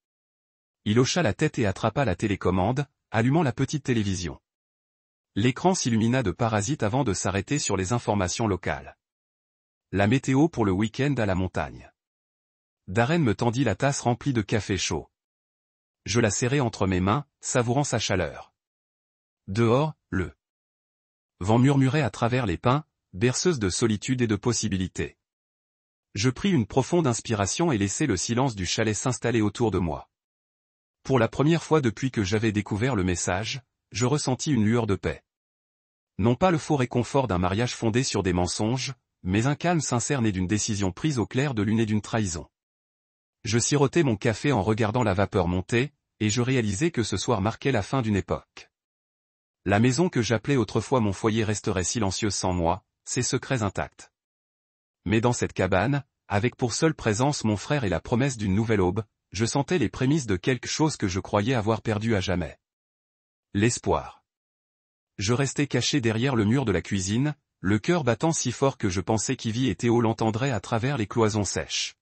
Il hocha la tête et attrapa la télécommande, allumant la petite télévision. L'écran s'illumina de parasites avant de s'arrêter sur les informations locales. La météo pour le week-end à la montagne. Darren me tendit la tasse remplie de café chaud. Je la serrai entre mes mains, savourant sa chaleur. Dehors, le vent murmurait à travers les pins, berceuse de solitude et de possibilités. Je pris une profonde inspiration et laissai le silence du chalet s'installer autour de moi. Pour la première fois depuis que j'avais découvert le message, je ressentis une lueur de paix. Non pas le faux réconfort d'un mariage fondé sur des mensonges, mais un calme sincère né d'une décision prise au clair de lune et d'une trahison. Je sirotais mon café en regardant la vapeur monter, et je réalisais que ce soir marquait la fin d'une époque. La maison que j'appelais autrefois mon foyer resterait silencieuse sans moi, ses secrets intacts. Mais dans cette cabane, avec pour seule présence mon frère et la promesse d'une nouvelle aube, je sentais les prémices de quelque chose que je croyais avoir perdu à jamais. L'espoir. Je restais caché derrière le mur de la cuisine, le cœur battant si fort que je pensais qu'Ivy et Théo l'entendraient à travers les cloisons sèches.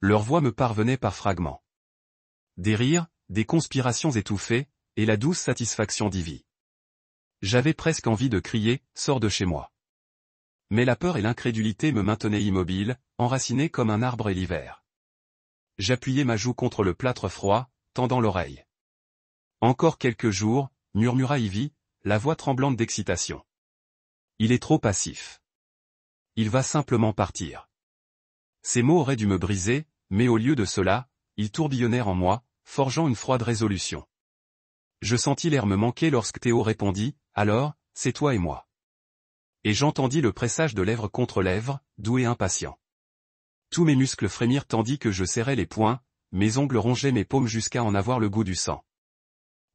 Leur voix me parvenait par fragments. Des rires, des conspirations étouffées, et la douce satisfaction d'Ivy. J'avais presque envie de crier « Sors de chez moi ». Mais la peur et l'incrédulité me maintenaient immobile, enraciné comme un arbre et l'hiver. J'appuyai ma joue contre le plâtre froid, tendant l'oreille. Encore quelques jours, murmura Ivy, la voix tremblante d'excitation. Il est trop passif. Il va simplement partir. Ces mots auraient dû me briser, mais au lieu de cela, ils tourbillonnèrent en moi, forgeant une froide résolution. Je sentis l'air me manquer lorsque Théo répondit, « Alors, c'est toi et moi. » Et j'entendis le pressage de lèvres contre lèvres, doux et impatient. Tous mes muscles frémirent tandis que je serrais les poings, mes ongles rongeaient mes paumes jusqu'à en avoir le goût du sang.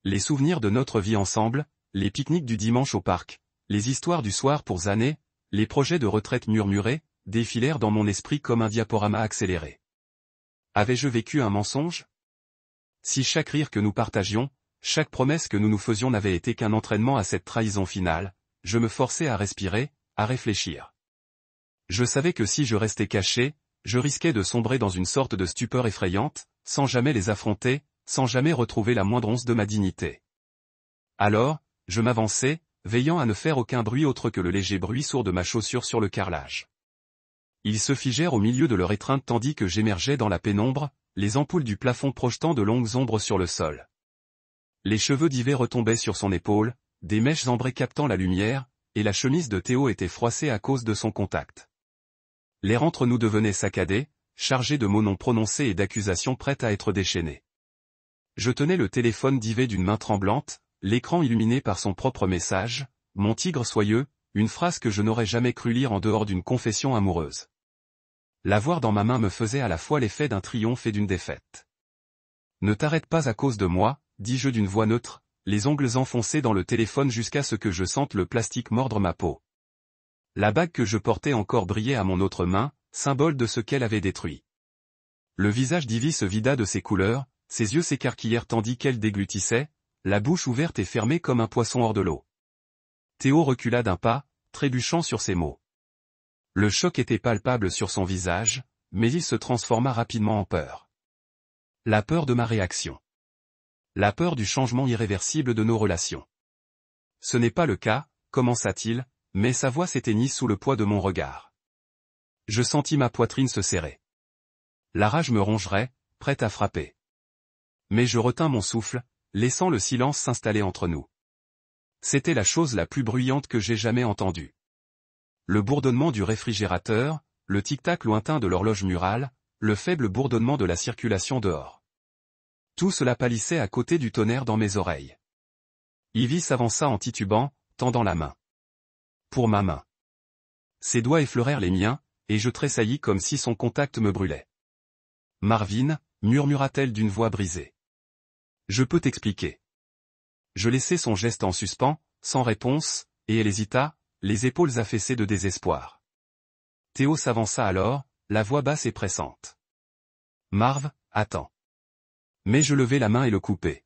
Les souvenirs de notre vie ensemble, les pique-niques du dimanche au parc, les histoires du soir pour Zané, les projets de retraite murmurés, défilèrent dans mon esprit comme un diaporama accéléré. Avais-je vécu un mensonge? Si chaque rire que nous partagions, chaque promesse que nous nous faisions n'avait été qu'un entraînement à cette trahison finale, je me forçais à respirer, à réfléchir. Je savais que si je restais caché, je risquais de sombrer dans une sorte de stupeur effrayante, sans jamais les affronter, sans jamais retrouver la moindre once de ma dignité. Alors, je m'avançai, veillant à ne faire aucun bruit autre que le léger bruit sourd de ma chaussure sur le carrelage. Ils se figèrent au milieu de leur étreinte tandis que j'émergeais dans la pénombre, les ampoules du plafond projetant de longues ombres sur le sol. Les cheveux d'Yves retombaient sur son épaule, des mèches ambrées captant la lumière, et la chemise de Théo était froissée à cause de son contact. L'air entre nous devenait saccadé, chargé de mots non prononcés et d'accusations prêtes à être déchaînées. Je tenais le téléphone d'Yves d'une main tremblante, l'écran illuminé par son propre message, « Mon tigre soyeux », une phrase que je n'aurais jamais cru lire en dehors d'une confession amoureuse. L'avoir dans ma main me faisait à la fois l'effet d'un triomphe et d'une défaite. « Ne t'arrête pas à cause de moi », dis-je d'une voix neutre, les ongles enfoncés dans le téléphone jusqu'à ce que je sente le plastique mordre ma peau. La bague que je portais encore brillait à mon autre main, symbole de ce qu'elle avait détruit. Le visage d'Ivy se vida de ses couleurs, ses yeux s'écarquillèrent tandis qu'elle déglutissait, la bouche ouverte et fermée comme un poisson hors de l'eau. Théo recula d'un pas, trébuchant sur ses mots. Le choc était palpable sur son visage, mais il se transforma rapidement en peur. La peur de ma réaction. La peur du changement irréversible de nos relations. Ce n'est pas le cas, commença-t-il, mais sa voix s'éteignit sous le poids de mon regard. Je sentis ma poitrine se serrer. La rage me rongerait, prête à frapper. Mais je retins mon souffle, laissant le silence s'installer entre nous. C'était la chose la plus bruyante que j'ai jamais entendue. Le bourdonnement du réfrigérateur, le tic-tac lointain de l'horloge murale, le faible bourdonnement de la circulation dehors. Tout cela pâlissait à côté du tonnerre dans mes oreilles. Ivy s'avança en titubant, tendant la main. Pour ma main. Ses doigts effleurèrent les miens, et je tressaillis comme si son contact me brûlait. « Marvin », murmura-t-elle d'une voix brisée. « Je peux t'expliquer. » Je laissai son geste en suspens, sans réponse, et elle hésita, les épaules affaissées de désespoir. Théo s'avança alors, la voix basse et pressante. « Marv, attends. » Mais je levai la main et le coupai.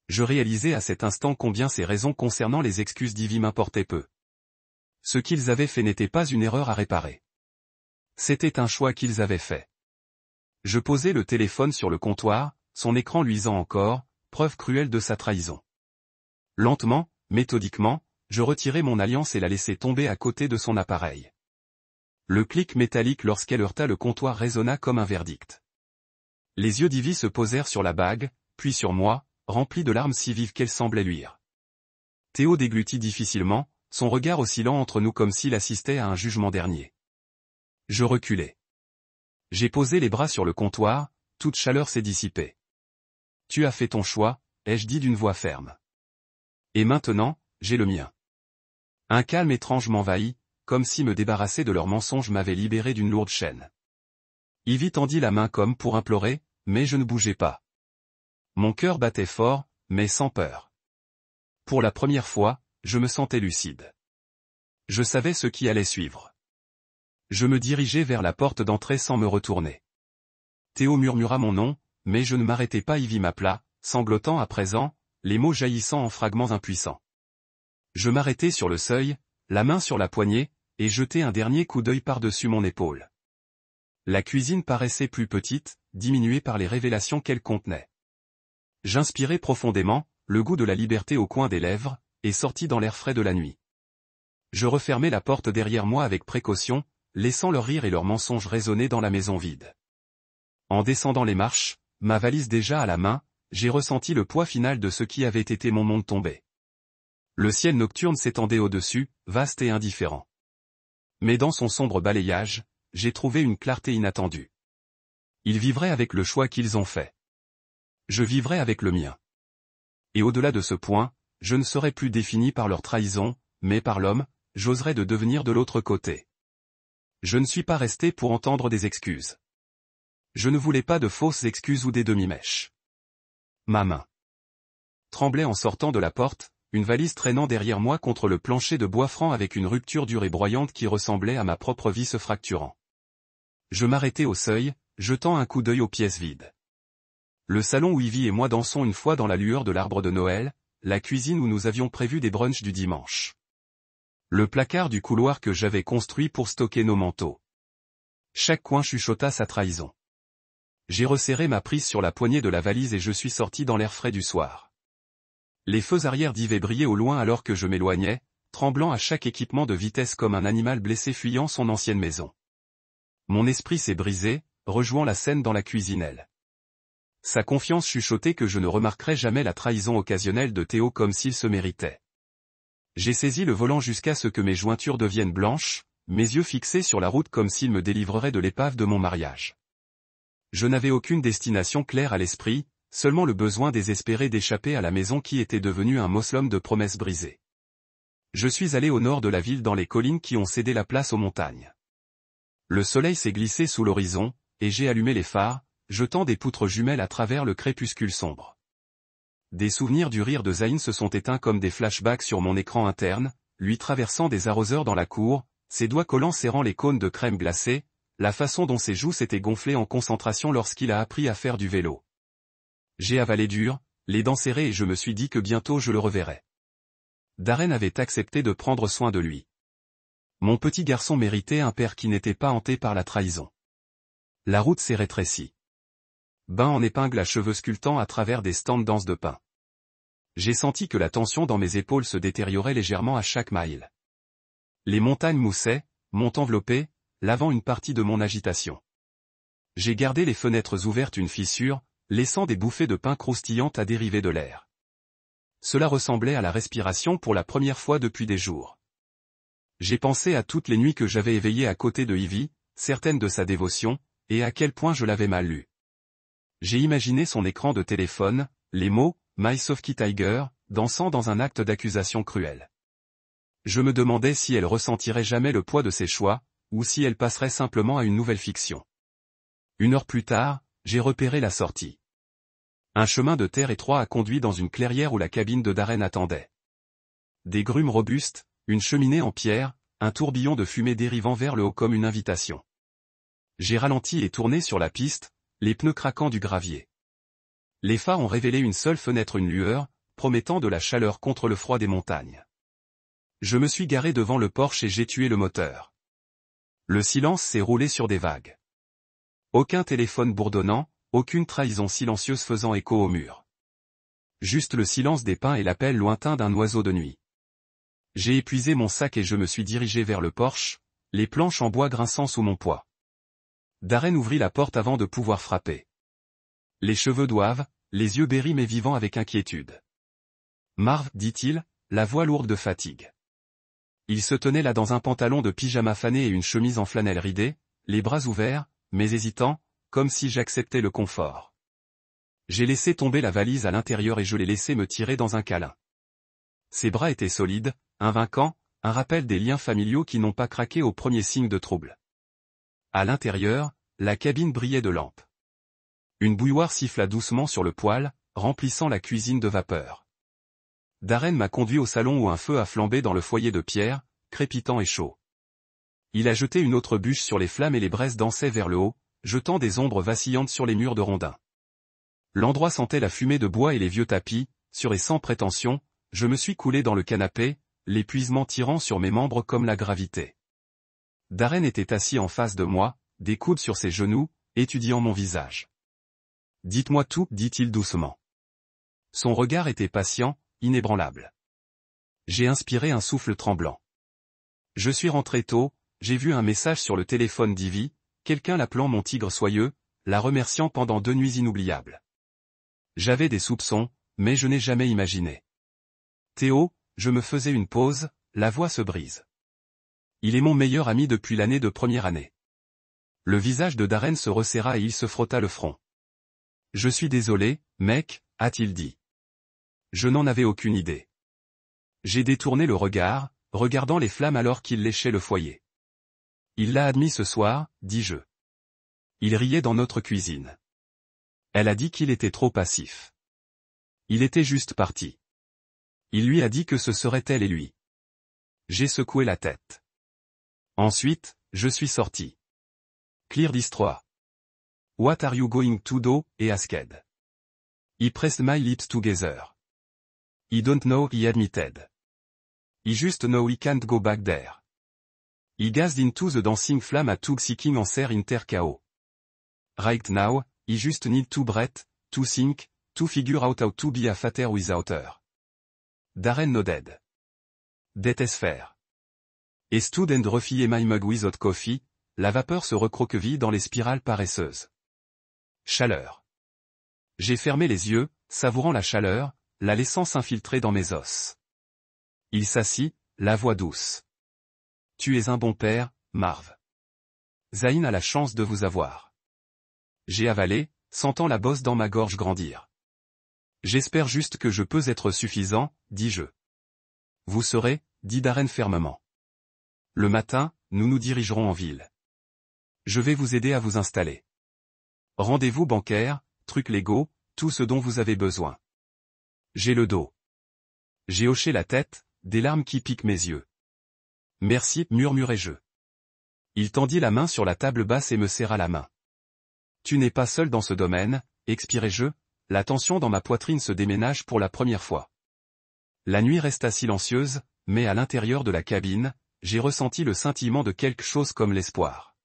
Je réalisai à cet instant combien ces raisons concernant les excuses d'Ivy m'importaient peu. Ce qu'ils avaient fait n'était pas une erreur à réparer. C'était un choix qu'ils avaient fait. Je posai le téléphone sur le comptoir, son écran luisant encore, preuve cruelle de sa trahison. Lentement, méthodiquement, je retirai mon alliance et la laissai tomber à côté de son appareil. Le clic métallique lorsqu'elle heurta le comptoir résonna comme un verdict. Les yeux d'Ivy se posèrent sur la bague, puis sur moi, remplis de larmes si vives qu'elles semblaient luire. Théo déglutit difficilement, son regard oscillant entre nous comme s'il assistait à un jugement dernier. Je reculai. J'ai posé les bras sur le comptoir, toute chaleur s'est dissipée. « Tu as fait ton choix », ai-je dit d'une voix ferme. « Et maintenant, j'ai le mien. » Un calme étrange m'envahit, comme si me débarrasser de leurs mensonges m'avait libéré d'une lourde chaîne. Ivy tendit la main comme pour implorer, mais je ne bougeais pas. Mon cœur battait fort, mais sans peur. Pour la première fois, je me sentais lucide. Je savais ce qui allait suivre. Je me dirigeai vers la porte d'entrée sans me retourner. Théo murmura mon nom, mais je ne m'arrêtai pas. Ivy m'appela, sanglotant à présent, les mots jaillissant en fragments impuissants. Je m'arrêtai sur le seuil, la main sur la poignée, et jetai un dernier coup d'œil par-dessus mon épaule. La cuisine paraissait plus petite, diminuée par les révélations qu'elle contenait. J'inspirai profondément, le goût de la liberté au coin des lèvres, et sortis dans l'air frais de la nuit. Je refermai la porte derrière moi avec précaution, laissant leur rire et leurs mensonges résonner dans la maison vide. En descendant les marches, ma valise déjà à la main, j'ai ressenti le poids final de ce qui avait été mon monde tombé. Le ciel nocturne s'étendait au-dessus, vaste et indifférent. Mais dans son sombre balayage, j'ai trouvé une clarté inattendue. Ils vivraient avec le choix qu'ils ont fait. Je vivrai avec le mien. Et au-delà de ce point, je ne serai plus défini par leur trahison, mais par l'homme, j'oserais de devenir de l'autre côté. Je ne suis pas resté pour entendre des excuses. Je ne voulais pas de fausses excuses ou des demi-mèches. Ma main tremblait en sortant de la porte, une valise traînant derrière moi contre le plancher de bois franc avec une rupture dure et broyante qui ressemblait à ma propre vie se fracturant. Je m'arrêtai au seuil, jetant un coup d'œil aux pièces vides. Le salon où Ivy et moi dansons une fois dans la lueur de l'arbre de Noël, la cuisine où nous avions prévu des brunchs du dimanche. Le placard du couloir que j'avais construit pour stocker nos manteaux. Chaque coin chuchota sa trahison. J'ai resserré ma prise sur la poignée de la valise et je suis sorti dans l'air frais du soir. Les feux arrière d'Yves brillaient au loin alors que je m'éloignais, tremblant à chaque équipement de vitesse comme un animal blessé fuyant son ancienne maison. Mon esprit s'est brisé, rejouant la scène dans la cuisinelle. Sa confiance chuchotait que je ne remarquerais jamais la trahison occasionnelle de Théo comme s'il se méritait. J'ai saisi le volant jusqu'à ce que mes jointures deviennent blanches, mes yeux fixés sur la route comme s'il me délivrerait de l'épave de mon mariage. Je n'avais aucune destination claire à l'esprit, seulement le besoin désespéré d'échapper à la maison qui était devenue un mausolème de promesses brisées. Je suis allé au nord de la ville dans les collines qui ont cédé la place aux montagnes. Le soleil s'est glissé sous l'horizon, et j'ai allumé les phares, jetant des poutres jumelles à travers le crépuscule sombre. Des souvenirs du rire de Zayn se sont éteints comme des flashbacks sur mon écran interne, lui traversant des arroseurs dans la cour, ses doigts collants serrant les cônes de crème glacée, la façon dont ses joues s'étaient gonflées en concentration lorsqu'il a appris à faire du vélo. J'ai avalé dur, les dents serrées et je me suis dit que bientôt je le reverrais. Darren avait accepté de prendre soin de lui. Mon petit garçon méritait un père qui n'était pas hanté par la trahison. La route s'est rétrécie. Bain en épingle à cheveux sculptants à travers des stands d'anse de pin. J'ai senti que la tension dans mes épaules se détériorait légèrement à chaque mile. Les montagnes moussaient, m'ont enveloppé, lavant une partie de mon agitation. J'ai gardé les fenêtres ouvertes une fissure, laissant des bouffées de pain croustillantes à dériver de l'air. Cela ressemblait à la respiration pour la première fois depuis des jours. J'ai pensé à toutes les nuits que j'avais éveillées à côté de Ivy, certaines de sa dévotion, et à quel point je l'avais mal lu. J'ai imaginé son écran de téléphone, les mots « My Softy Tiger » dansant dans un acte d'accusation cruel. Je me demandais si elle ressentirait jamais le poids de ses choix, ou si elle passerait simplement à une nouvelle fiction. 1 heure plus tard, j'ai repéré la sortie. Un chemin de terre étroit a conduit dans une clairière où la cabine de Darren attendait. Des grumes robustes, une cheminée en pierre, un tourbillon de fumée dérivant vers le haut comme une invitation. J'ai ralenti et tourné sur la piste, les pneus craquant du gravier. Les phares ont révélé une seule fenêtre, une lueur, promettant de la chaleur contre le froid des montagnes. Je me suis garé devant le Porsche et j'ai tué le moteur. Le silence s'est roulé sur des vagues. Aucun téléphone bourdonnant, aucune trahison silencieuse faisant écho au mur. Juste le silence des pins et l'appel lointain d'un oiseau de nuit. J'ai épuisé mon sac et je me suis dirigé vers le Porsche, les planches en bois grinçant sous mon poids. Darren ouvrit la porte avant de pouvoir frapper. Les cheveux doivent, les yeux berris mais vivants avec inquiétude. Marv, dit-il, la voix lourde de fatigue. Il se tenait là dans un pantalon de pyjama fané et une chemise en flanelle ridée, les bras ouverts, mais hésitants, comme si j'acceptais le confort. J'ai laissé tomber la valise à l'intérieur et je l'ai laissé me tirer dans un câlin. Ses bras étaient solides, invaincants, un rappel des liens familiaux qui n'ont pas craqué au premier signe de trouble. À l'intérieur, la cabine brillait de lampes. Une bouilloire siffla doucement sur le poêle, remplissant la cuisine de vapeur. Darren m'a conduit au salon où un feu a flambé dans le foyer de pierre, crépitant et chaud. Il a jeté une autre bûche sur les flammes et les braises dansaient vers le haut, jetant des ombres vacillantes sur les murs de rondins. L'endroit sentait la fumée de bois et les vieux tapis, sur et sans prétention, je me suis coulé dans le canapé, l'épuisement tirant sur mes membres comme la gravité. Darren était assis en face de moi, des coudes sur ses genoux, étudiant mon visage. « Dites-moi tout, dit-il doucement. » Son regard était patient, inébranlable. J'ai inspiré un souffle tremblant. Je suis rentré tôt, j'ai vu un message sur le téléphone d'Ivy, quelqu'un l'appelant mon tigre soyeux, la remerciant pendant 2 nuits inoubliables. J'avais des soupçons, mais je n'ai jamais imaginé. Théo, je me faisais une pause, la voix se brise. Il est mon meilleur ami depuis l'année de première année. Le visage de Darren se resserra et il se frotta le front. Je suis désolé, mec, a-t-il dit. Je n'en avais aucune idée. J'ai détourné le regard, regardant les flammes alors qu'il léchait le foyer. Il l'a admis ce soir, dis-je. Il riait dans notre cuisine. Elle a dit qu'il était trop passif. Il était juste parti. Il lui a dit que ce serait elle et lui. J'ai secoué la tête. Ensuite, je suis sorti. Clear d'histoire. What are you going to do, he asked. He pressed my lips together. He don't know, he admitted. He just know he can't go back there. He gazed into the dancing flame a tug seeking answer in their chaos. Right now, he just need to breathe, to think, to figure out how to be a father without her. Darren nodded. That is fair. Et stood and refilled my mug without coffee, la vapeur se recroqueville dans les spirales paresseuses. Chaleur. J'ai fermé les yeux, savourant la chaleur, la laissant s'infiltrer dans mes os. Il s'assit, la voix douce. Tu es un bon père, Marv. Zayn a la chance de vous avoir. J'ai avalé, sentant la bosse dans ma gorge grandir. J'espère juste que je peux être suffisant, dis-je. Vous serez, dit Darren fermement. Le matin, nous nous dirigerons en ville. Je vais vous aider à vous installer. Rendez-vous bancaire, trucs légaux, tout ce dont vous avez besoin. J'ai le dos. J'ai hoché la tête, des larmes qui piquent mes yeux. Merci, murmurai-je. Il tendit la main sur la table basse et me serra la main. Tu n'es pas seul dans ce domaine, expirai-je, la tension dans ma poitrine se déménage pour la première fois. La nuit resta silencieuse, mais à l'intérieur de la cabine, j'ai ressenti le scintillement de quelque chose comme l'espoir.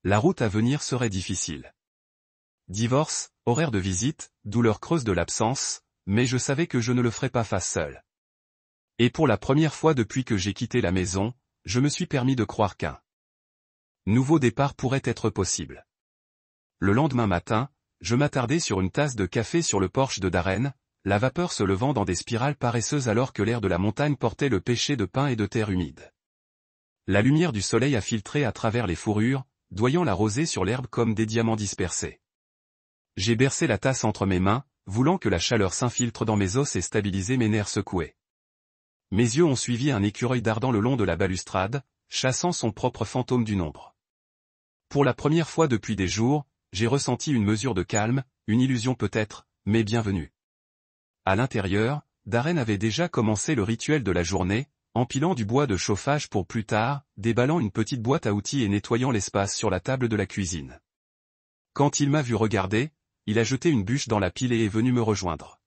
La route à venir serait difficile. Divorce, horaire de visite, douleur creuse de l'absence, mais je savais que je ne le ferais pas face seul. Et pour la première fois depuis que j'ai quitté la maison, je me suis permis de croire qu'un nouveau départ pourrait être possible. Le lendemain matin, je m'attardai sur une tasse de café sur le porche de Darren, la vapeur se levant dans des spirales paresseuses alors que l'air de la montagne portait le péché de pin et de terre humide. La lumière du soleil a filtré à travers les fourrures, doyant la rosée sur l'herbe comme des diamants dispersés. J'ai bercé la tasse entre mes mains, voulant que la chaleur s'infiltre dans mes os et stabiliser mes nerfs secoués. Mes yeux ont suivi un écureuil dardant le long de la balustrade, chassant son propre fantôme du nombre. Pour la première fois depuis des jours, j'ai ressenti une mesure de calme, une illusion peut-être, mais bienvenue. À l'intérieur, Darren avait déjà commencé le rituel de la journée, empilant du bois de chauffage pour plus tard, déballant une petite boîte à outils et nettoyant l'espace sur la table de la cuisine. Quand il m'a vu regarder, il a jeté une bûche dans la pile et est venu me rejoindre.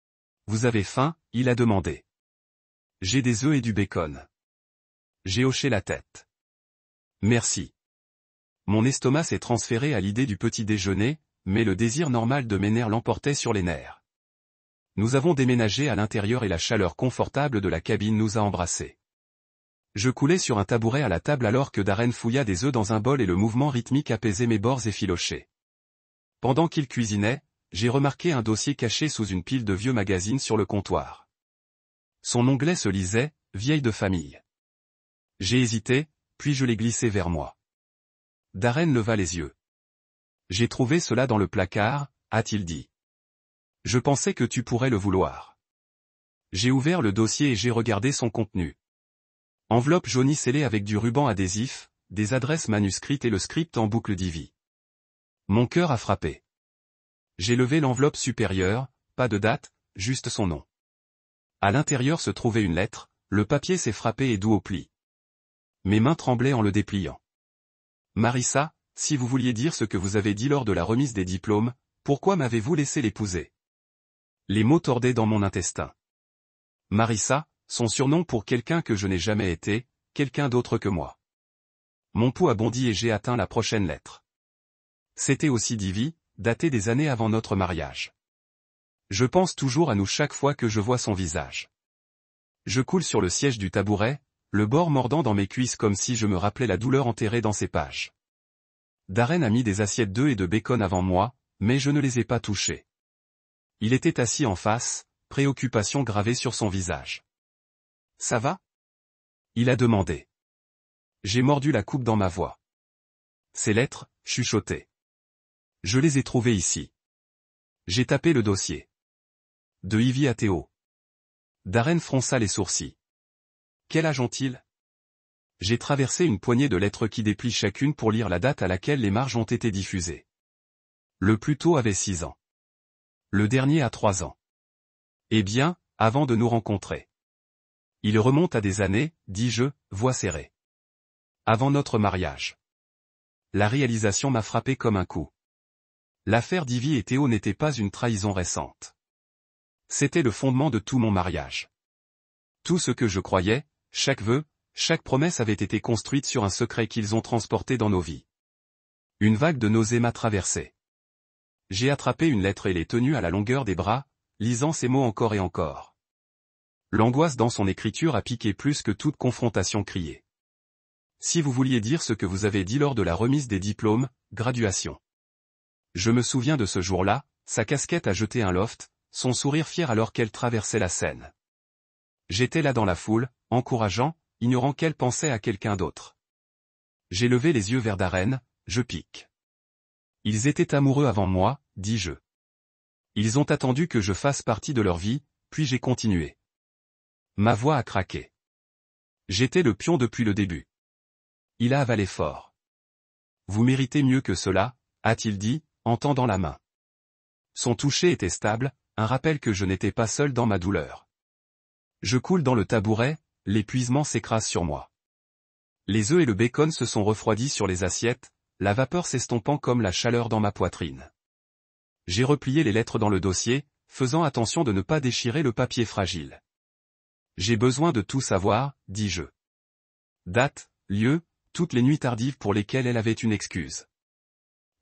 « Vous avez faim ?» il a demandé. « J'ai des œufs et du bacon. » J'ai hoché la tête. « Merci. » Mon estomac s'est transféré à l'idée du petit déjeuner, mais le désir normal de mes nerfs l'emportait sur les nerfs. Nous avons déménagé à l'intérieur et la chaleur confortable de la cabine nous a embrassés. Je coulais sur un tabouret à la table alors que Darren fouilla des œufs dans un bol et le mouvement rythmique apaisait mes bords effilochés. Pendant qu'il cuisinait, j'ai remarqué un dossier caché sous une pile de vieux magazines sur le comptoir. Son onglet se lisait « Vieille de famille ». J'ai hésité, puis je l'ai glissé vers moi. Darren leva les yeux. « J'ai trouvé cela dans le placard », a-t-il dit. « Je pensais que tu pourrais le vouloir. » J'ai ouvert le dossier et j'ai regardé son contenu. Enveloppe jaunie scellée avec du ruban adhésif, des adresses manuscrites et le script en boucle d'Ivy. Mon cœur a frappé. J'ai levé l'enveloppe supérieure, pas de date, juste son nom. À l'intérieur se trouvait une lettre, le papier s'est frappé et doux au pli. Mes mains tremblaient en le dépliant. Marissa, si vous vouliez dire ce que vous avez dit lors de la remise des diplômes, pourquoi m'avez-vous laissé l'épouser? Les mots tordaient dans mon intestin. Marissa, son surnom pour quelqu'un que je n'ai jamais été, quelqu'un d'autre que moi. Mon pouls a bondi et j'ai atteint la prochaine lettre. C'était aussi Divy, daté des années avant notre mariage. Je pense toujours à nous chaque fois que je vois son visage. Je coule sur le siège du tabouret, le bord mordant dans mes cuisses comme si je me rappelais la douleur enterrée dans ses pages. Darren a mis des assiettes d'œufs et de bacon avant moi, mais je ne les ai pas touchées. Il était assis en face, préoccupation gravée sur son visage. « Ça va ?» il a demandé. J'ai mordu la coupe dans ma voix. Ces lettres, chuchoté. Je les ai trouvées ici. J'ai tapé le dossier. De Ivy à Théo. Darren fronça les sourcils. Quel âge ont-ils? J'ai traversé une poignée de lettres qui déplient chacune pour lire la date à laquelle les marges ont été diffusées. Le plus tôt avait 6 ans. Le dernier a 3 ans. Eh bien, avant de nous rencontrer. Il remonte à des années, dis-je, voix serrée. Avant notre mariage. La réalisation m'a frappé comme un coup. L'affaire d'Ivy et Théo n'était pas une trahison récente. C'était le fondement de tout mon mariage. Tout ce que je croyais, chaque vœu, chaque promesse avait été construite sur un secret qu'ils ont transporté dans nos vies. Une vague de nausée m'a traversé. J'ai attrapé une lettre et l'ai tenue à la longueur des bras, lisant ces mots encore et encore. L'angoisse dans son écriture a piqué plus que toute confrontation criée. Si vous vouliez dire ce que vous avez dit lors de la remise des diplômes, graduation. Je me souviens de ce jour-là, sa casquette à jeter un loft, son sourire fier alors qu'elle traversait la scène. J'étais là dans la foule, encourageant, ignorant qu'elle pensait à quelqu'un d'autre. J'ai levé les yeux vers Darren, je pique. Ils étaient amoureux avant moi, dis-je. Ils ont attendu que je fasse partie de leur vie, puis j'ai continué. Ma voix a craqué. J'étais le pion depuis le début. Il a avalé fort. Vous méritez mieux que cela, a-t-il dit, en tendant la main. Son toucher était stable, un rappel que je n'étais pas seul dans ma douleur. Je coule dans le tabouret, l'épuisement s'écrase sur moi. Les œufs et le bacon se sont refroidis sur les assiettes, la vapeur s'estompant comme la chaleur dans ma poitrine. J'ai replié les lettres dans le dossier, faisant attention de ne pas déchirer le papier fragile. J'ai besoin de tout savoir, dis-je. Date, lieu, toutes les nuits tardives pour lesquelles elle avait une excuse.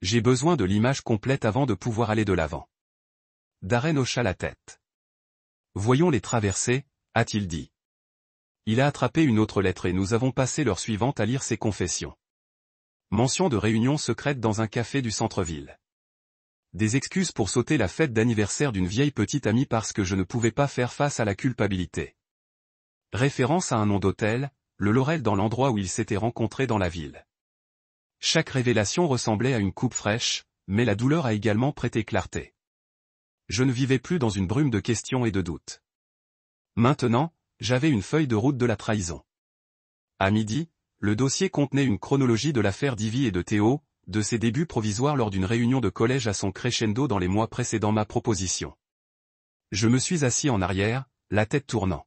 J'ai besoin de l'image complète avant de pouvoir aller de l'avant. Darren hocha la tête. Voyons les traverser, a-t-il dit. Il a attrapé une autre lettre et nous avons passé l'heure suivante à lire ses confessions. Mention de réunion secrète dans un café du centre-ville. Des excuses pour sauter la fête d'anniversaire d'une vieille petite amie parce que je ne pouvais pas faire face à la culpabilité. Référence à un nom d'hôtel, le Laurel dans l'endroit où ils s'étaient rencontrés dans la ville. Chaque révélation ressemblait à une coupe fraîche, mais la douleur a également prêté clarté. Je ne vivais plus dans une brume de questions et de doutes. Maintenant, j'avais une feuille de route de la trahison. À midi, le dossier contenait une chronologie de l'affaire d'Ivy et de Théo, de ses débuts provisoires lors d'une réunion de collège à son crescendo dans les mois précédant ma proposition. Je me suis assis en arrière, la tête tournant.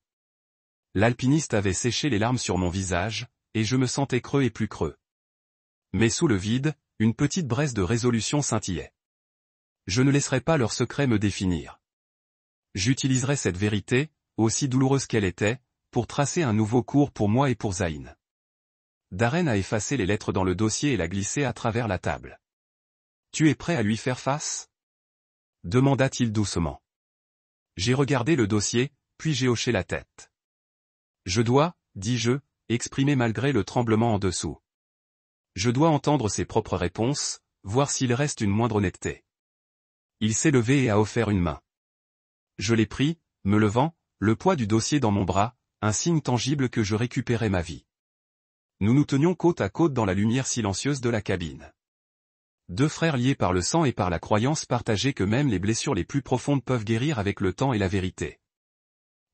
L'alpiniste avait séché les larmes sur mon visage, et je me sentais creux et plus creux. Mais sous le vide, une petite braise de résolution scintillait. Je ne laisserai pas leur secret me définir. J'utiliserai cette vérité, aussi douloureuse qu'elle était, pour tracer un nouveau cours pour moi et pour Zayn. Darren a effacé les lettres dans le dossier et l'a glissé à travers la table. « Tu es prêt à lui faire face ?» demanda-t-il doucement. J'ai regardé le dossier, puis j'ai hoché la tête. « Je dois, dis-je, exprimer malgré le tremblement en dessous. Je dois entendre ses propres réponses, voir s'il reste une moindre honnêteté. » Il s'est levé et a offert une main. Je l'ai pris, me levant, le poids du dossier dans mon bras, un signe tangible que je récupérais ma vie. Nous nous tenions côte à côte dans la lumière silencieuse de la cabine. Deux frères liés par le sang et par la croyance partagée que même les blessures les plus profondes peuvent guérir avec le temps et la vérité.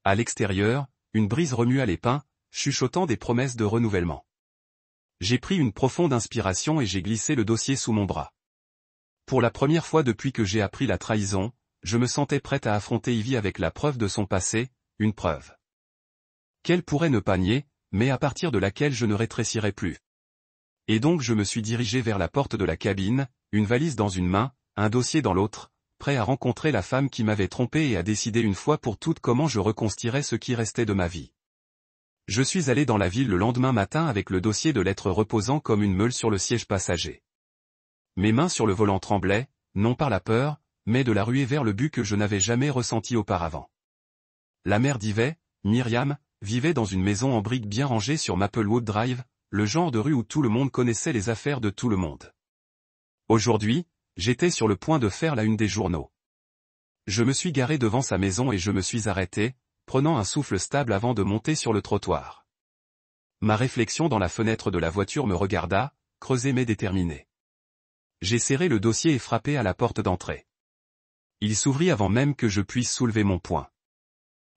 À l'extérieur, une brise remua les pins, chuchotant des promesses de renouvellement. J'ai pris une profonde inspiration et j'ai glissé le dossier sous mon bras. Pour la première fois depuis que j'ai appris la trahison, je me sentais prête à affronter Ivy avec la preuve de son passé, une preuve qu'elle pourrait ne pas nier, mais à partir de laquelle je ne rétrécirais plus. Et donc je me suis dirigé vers la porte de la cabine, une valise dans une main, un dossier dans l'autre, prêt à rencontrer la femme qui m'avait trompé et à décider une fois pour toutes comment je reconstruirais ce qui restait de ma vie. Je suis allé dans la ville le lendemain matin avec le dossier de lettres reposant comme une meule sur le siège passager. Mes mains sur le volant tremblaient, non par la peur, mais de la ruée vers le but que je n'avais jamais ressenti auparavant. La mère d'Ivy, Myriam, vivait dans une maison en briques bien rangée sur Maplewood Drive, le genre de rue où tout le monde connaissait les affaires de tout le monde. Aujourd'hui, j'étais sur le point de faire la une des journaux. Je me suis garé devant sa maison et je me suis arrêté, prenant un souffle stable avant de monter sur le trottoir. Ma réflexion dans la fenêtre de la voiture me regarda, creusée mais déterminée. J'ai serré le dossier et frappé à la porte d'entrée. Il s'ouvrit avant même que je puisse soulever mon poing.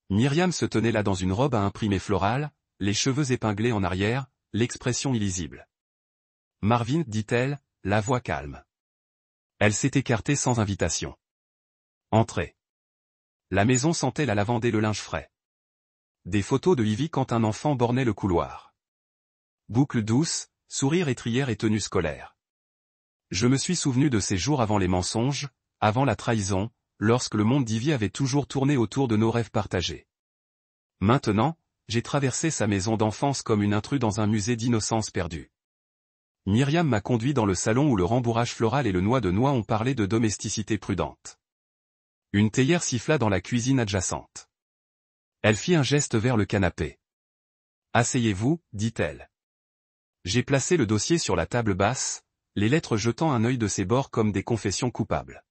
Myriam se tenait là dans une robe à imprimer florale, les cheveux épinglés en arrière, l'expression illisible. « Marvin, dit-elle, la voix calme. » Elle s'est écartée sans invitation. Entrez. La maison sentait la lavande et le linge frais. Des photos de Ivy quand un enfant bornait le couloir. Boucles douces, sourire étrière et tenue scolaire. Je me suis souvenu de ces jours avant les mensonges, avant la trahison, lorsque le monde d'Ivy avait toujours tourné autour de nos rêves partagés. Maintenant, j'ai traversé sa maison d'enfance comme une intrue dans un musée d'innocence perdue. Myriam m'a conduit dans le salon où le rembourrage floral et le noix de noix ont parlé de domesticité prudente. Une théière siffla dans la cuisine adjacente. Elle fit un geste vers le canapé. « Asseyez-vous, dit-elle. » J'ai placé le dossier sur la table basse, les lettres jetant un œil de ses bords comme des confessions coupables.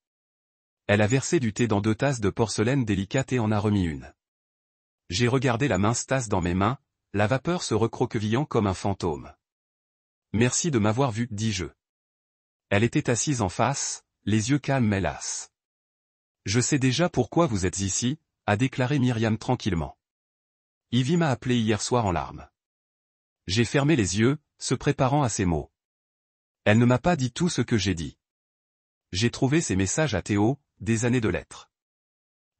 Elle a versé du thé dans 2 tasses de porcelaine délicate et en a remis une. J'ai regardé la mince tasse dans mes mains, la vapeur se recroquevillant comme un fantôme. Merci de m'avoir vu, dis-je. Elle était assise en face, les yeux calmes mais lasses. Je sais déjà pourquoi vous êtes ici, a déclaré Myriam tranquillement. Ivy m'a appelé hier soir en larmes. J'ai fermé les yeux, se préparant à ces mots. Elle ne m'a pas dit tout ce que j'ai dit. J'ai trouvé ces messages à Théo, des années de lettres.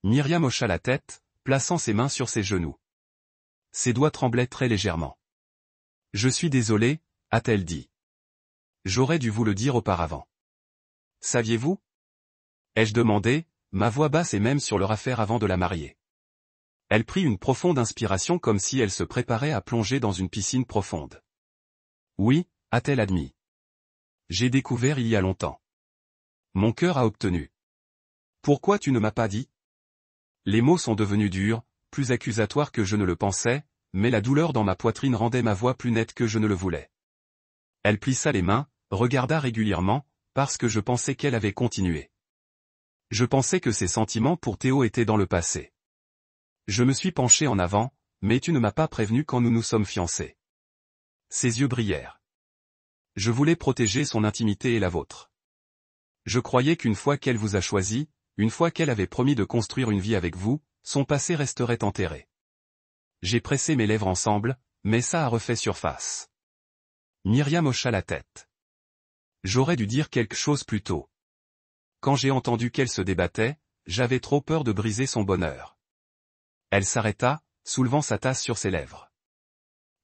Myriam hocha la tête, plaçant ses mains sur ses genoux. Ses doigts tremblaient très légèrement. Je suis désolée, a-t-elle dit. J'aurais dû vous le dire auparavant. Saviez-vous? Ai-je demandé, ma voix basse et même sur leur affaire avant de la marier. Elle prit une profonde inspiration comme si elle se préparait à plonger dans une piscine profonde. Oui, a-t-elle admis. J'ai découvert il y a longtemps. Mon cœur a obtenu. Pourquoi tu ne m'as pas dit? Les mots sont devenus durs, plus accusatoires que je ne le pensais, mais la douleur dans ma poitrine rendait ma voix plus nette que je ne le voulais. Elle plissa les mains, regarda régulièrement, parce que je pensais qu'elle avait continué. Je pensais que ses sentiments pour Théo étaient dans le passé. Je me suis penché en avant, mais tu ne m'as pas prévenu quand nous nous sommes fiancés. Ses yeux brillèrent. Je voulais protéger son intimité et la vôtre. Je croyais qu'une fois qu'elle vous a choisi, une fois qu'elle avait promis de construire une vie avec vous, son passé resterait enterré. J'ai pressé mes lèvres ensemble, mais ça a refait surface. Myriam hocha la tête. J'aurais dû dire quelque chose plus tôt. Quand j'ai entendu qu'elle se débattait, j'avais trop peur de briser son bonheur. Elle s'arrêta, soulevant sa tasse sur ses lèvres.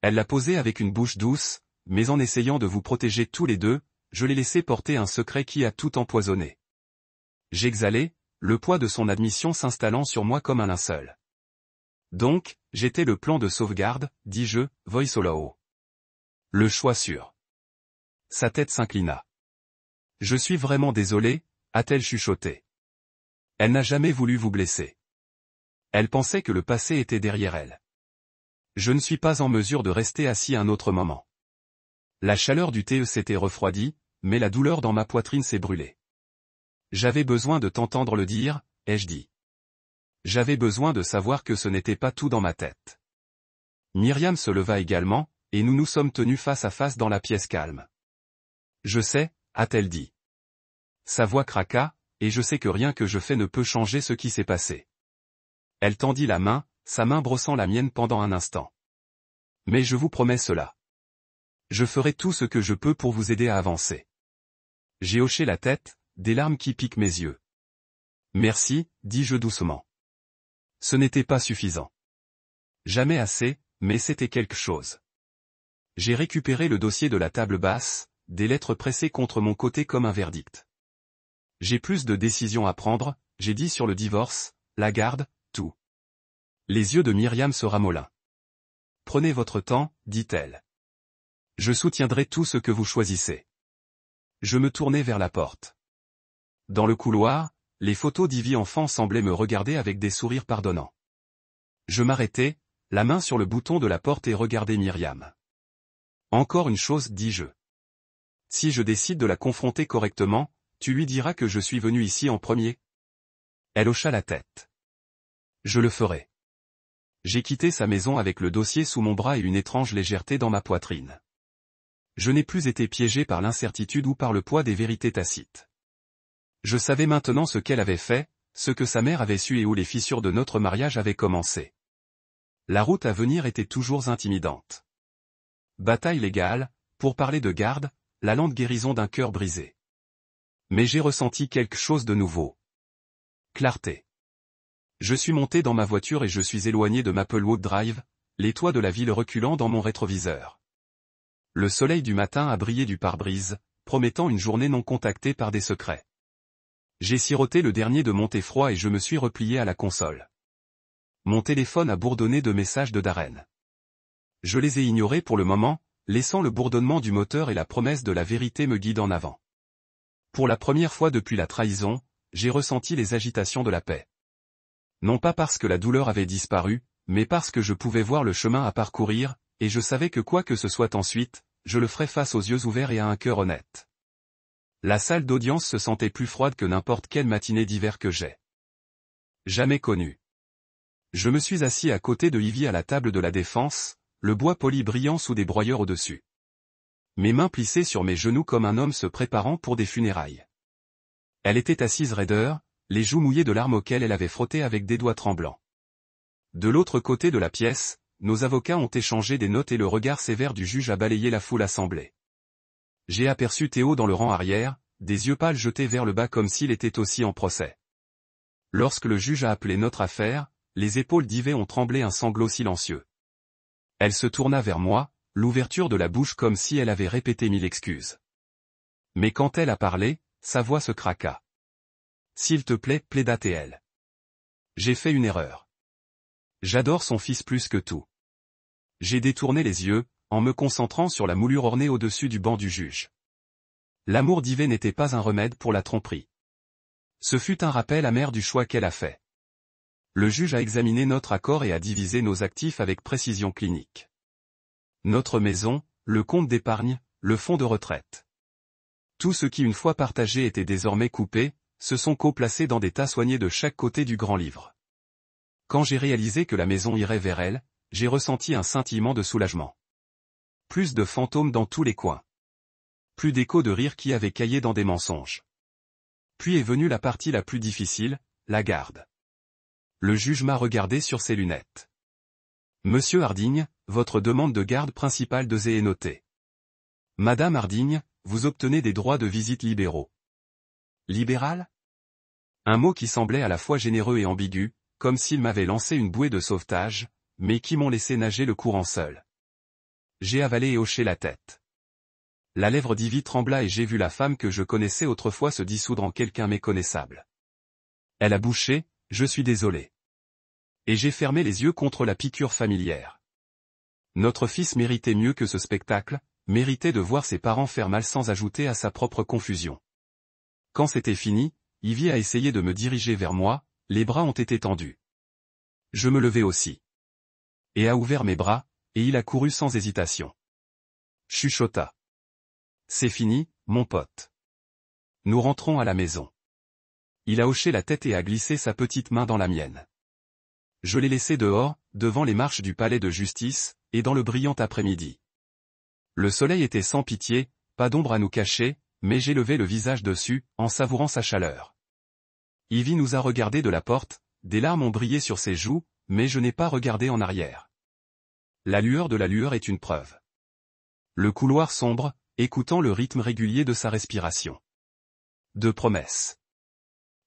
Elle l'a posée avec une bouche douce, mais en essayant de vous protéger tous les deux, je l'ai laissé porter un secret qui a tout empoisonné. J'exhalai, le poids de son admission s'installant sur moi comme un linceul. Donc, j'étais le plan de sauvegarde, dis-je, voice hollow. Le choix sûr. Sa tête s'inclina. Je suis vraiment désolé, a-t-elle chuchoté. Elle n'a jamais voulu vous blesser. Elle pensait que le passé était derrière elle. Je ne suis pas en mesure de rester assis un autre moment. La chaleur du thé s'était refroidie, mais la douleur dans ma poitrine s'est brûlée. J'avais besoin de t'entendre le dire, ai-je dit. J'avais besoin de savoir que ce n'était pas tout dans ma tête. Myriam se leva également, et nous nous sommes tenus face à face dans la pièce calme. Je sais, a-t-elle dit. Sa voix craqua, et je sais que rien que je fais ne peut changer ce qui s'est passé. Elle tendit la main, sa main brossant la mienne pendant un instant. Mais je vous promets cela. Je ferai tout ce que je peux pour vous aider à avancer. J'ai hoché la tête, des larmes qui piquent mes yeux. Merci, dis-je doucement. Ce n'était pas suffisant. Jamais assez, mais c'était quelque chose. J'ai récupéré le dossier de la table basse, des lettres pressées contre mon côté comme un verdict. J'ai plus de décisions à prendre, j'ai dit sur le divorce, la garde, tout. Les yeux de Myriam se ramollinrent. Prenez votre temps, dit-elle. Je soutiendrai tout ce que vous choisissez. Je me tournai vers la porte. Dans le couloir, les photos d'Ivy enfant semblaient me regarder avec des sourires pardonnants. Je m'arrêtai, la main sur le bouton de la porte et regardai Myriam. Encore une chose, dis-je. Si je décide de la confronter correctement, tu lui diras que je suis venu ici en premier. Elle hocha la tête. Je le ferai. J'ai quitté sa maison avec le dossier sous mon bras et une étrange légèreté dans ma poitrine. Je n'ai plus été piégé par l'incertitude ou par le poids des vérités tacites. Je savais maintenant ce qu'elle avait fait, ce que sa mère avait su et où les fissures de notre mariage avaient commencé. La route à venir était toujours intimidante. Bataille légale, pour parler de garde, la lente guérison d'un cœur brisé. Mais j'ai ressenti quelque chose de nouveau. Clarté. Je suis monté dans ma voiture et je suis éloigné de Maplewood Drive, les toits de la ville reculant dans mon rétroviseur. Le soleil du matin a brillé du pare-brise, promettant une journée non contactée par des secrets. J'ai siroté le dernier de mon thé froid et je me suis replié à la console. Mon téléphone a bourdonné de messages de Darren. Je les ai ignorés pour le moment, laissant le bourdonnement du moteur et la promesse de la vérité me guider en avant. Pour la première fois depuis la trahison, j'ai ressenti les agitations de la paix. Non pas parce que la douleur avait disparu, mais parce que je pouvais voir le chemin à parcourir, et je savais que quoi que ce soit ensuite, je le ferais face aux yeux ouverts et à un cœur honnête. La salle d'audience se sentait plus froide que n'importe quelle matinée d'hiver que j'ai jamais connue. Je me suis assis à côté de Ivy à la table de la défense, le bois poli brillant sous des broyeurs au-dessus. Mes mains plissées sur mes genoux comme un homme se préparant pour des funérailles. Elle était assise raideur, les joues mouillées de larmes auxquelles elle avait frotté avec des doigts tremblants. De l'autre côté de la pièce, nos avocats ont échangé des notes et le regard sévère du juge a balayé la foule assemblée. J'ai aperçu Théo dans le rang arrière, des yeux pâles jetés vers le bas comme s'il était aussi en procès. Lorsque le juge a appelé notre affaire, les épaules d'Yvette ont tremblé un sanglot silencieux. Elle se tourna vers moi, l'ouverture de la bouche comme si elle avait répété 1000 excuses. Mais quand elle a parlé, sa voix se craqua. « S'il te plaît, plaida-t-elle. J'ai fait une erreur. J'adore son fils plus que tout. » J'ai détourné les yeux, en me concentrant sur la moulure ornée au-dessus du banc du juge. L'amour d'Yvette n'était pas un remède pour la tromperie. Ce fut un rappel amer du choix qu'elle a fait. Le juge a examiné notre accord et a divisé nos actifs avec précision clinique. Notre maison, le compte d'épargne, le fonds de retraite. Tout ce qui une fois partagé était désormais coupé, se sont co-placés dans des tas soignés de chaque côté du grand livre. Quand j'ai réalisé que la maison irait vers elle, j'ai ressenti un scintillement de soulagement. Plus de fantômes dans tous les coins. Plus d'échos de rire qui avaient caillé dans des mensonges. Puis est venue la partie la plus difficile, la garde. Le juge m'a regardé sur ses lunettes. Monsieur Hardigne, votre demande de garde principale de est notée. Madame Hardigne, vous obtenez des droits de visite libéraux. Libéral? Un mot qui semblait à la fois généreux et ambigu, comme s'il m'avait lancé une bouée de sauvetage, mais qui m'ont laissé nager le courant seul. J'ai avalé et hoché la tête. La lèvre d'Ivy trembla et j'ai vu la femme que je connaissais autrefois se dissoudre en quelqu'un méconnaissable. Elle a bouché, je suis désolé. Et j'ai fermé les yeux contre la piqûre familière. Notre fils méritait mieux que ce spectacle, méritait de voir ses parents faire mal sans ajouter à sa propre confusion. Quand c'était fini, Ivy a essayé de me diriger vers moi, les bras ont été tendus. Je me levai aussi. Et a ouvert mes bras, et il a couru sans hésitation. Chuchota. C'est fini, mon pote. Nous rentrons à la maison. Il a hoché la tête et a glissé sa petite main dans la mienne. Je l'ai laissé dehors, devant les marches du palais de justice, et dans le brillant après-midi. Le soleil était sans pitié, pas d'ombre à nous cacher, mais j'ai levé le visage dessus, en savourant sa chaleur. Ivy nous a regardés de la porte, des larmes ont brillé sur ses joues, mais je n'ai pas regardé en arrière. La lueur de la lueur est une preuve. Le couloir sombre, écoutant le rythme régulier de sa respiration. De promesses.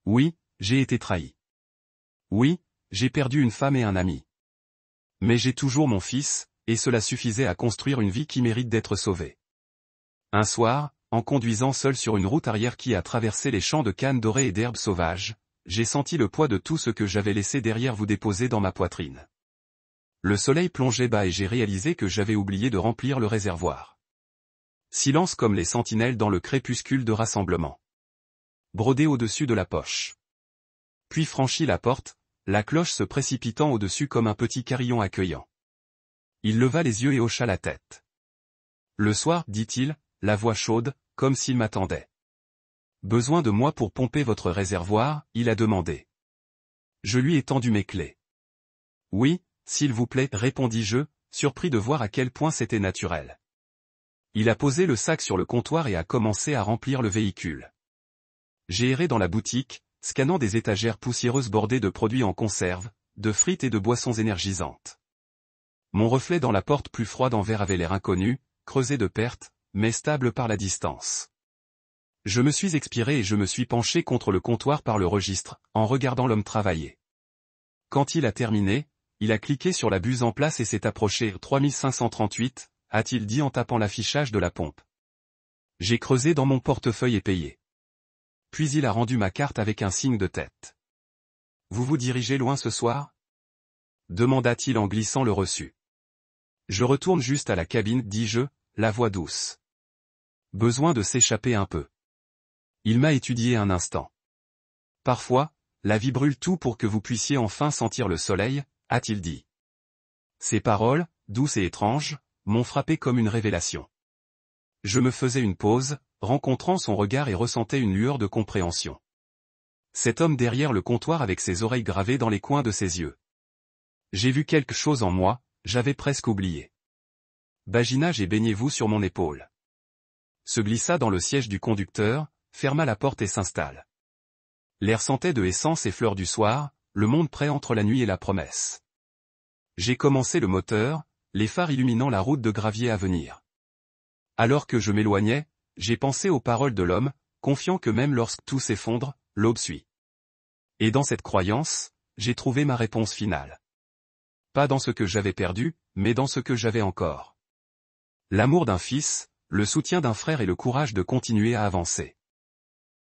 Oui, j'ai été trahi. Oui, j'ai perdu une femme et un ami. Mais j'ai toujours mon fils, et cela suffisait à construire une vie qui mérite d'être sauvée. Un soir, en conduisant seul sur une route arrière qui a traversé les champs de cannes dorées et d'herbes sauvages, j'ai senti le poids de tout ce que j'avais laissé derrière vous déposer dans ma poitrine. Le soleil plongeait bas et j'ai réalisé que j'avais oublié de remplir le réservoir. Silence comme les sentinelles dans le crépuscule de rassemblement. Brodé au-dessus de la poche. Puis franchit la porte, la cloche se précipitant au-dessus comme un petit carillon accueillant. Il leva les yeux et hocha la tête. Le soir, dit-il, la voix chaude, comme s'il m'attendait. Besoin de moi pour pomper votre réservoir, il a demandé. Je lui ai tendu mes clés. Oui, s'il vous plaît, répondis-je, surpris de voir à quel point c'était naturel. Il a posé le sac sur le comptoir et a commencé à remplir le véhicule. J'ai erré dans la boutique, scannant des étagères poussiéreuses bordées de produits en conserve, de frites et de boissons énergisantes. Mon reflet dans la porte plus froide en verre avait l'air inconnu, creusé de pertes, mais stable par la distance. Je me suis expiré et je me suis penché contre le comptoir par le registre, en regardant l'homme travailler. Quand il a terminé, il a cliqué sur la buse en place et s'est approché. 3538, a-t-il dit en tapant l'affichage de la pompe. J'ai creusé dans mon portefeuille et payé. Puis il a rendu ma carte avec un signe de tête. Vous vous dirigez loin ce soir? Demanda-t-il en glissant le reçu. Je retourne juste à la cabine, dis-je, la voix douce. Besoin de s'échapper un peu. Il m'a étudié un instant. Parfois, la vie brûle tout pour que vous puissiez enfin sentir le soleil, a-t-il dit. Ces paroles, douces et étranges, m'ont frappé comme une révélation. Je me faisais une pause, rencontrant son regard et ressentais une lueur de compréhension. Cet homme derrière le comptoir avec ses oreilles gravées dans les coins de ses yeux. J'ai vu quelque chose en moi, j'avais presque oublié. Baginage et baignez-vous sur mon épaule. Se glissa dans le siège du conducteur, ferma la porte et s'installe. L'air sentait de essence et fleurs du soir, le monde prêt entre la nuit et la promesse. J'ai commencé le moteur, les phares illuminant la route de gravier à venir. Alors que je m'éloignais, j'ai pensé aux paroles de l'homme, confiant que même lorsque tout s'effondre, l'aube suit. Et dans cette croyance, j'ai trouvé ma réponse finale. Pas dans ce que j'avais perdu, mais dans ce que j'avais encore. L'amour d'un fils, le soutien d'un frère et le courage de continuer à avancer.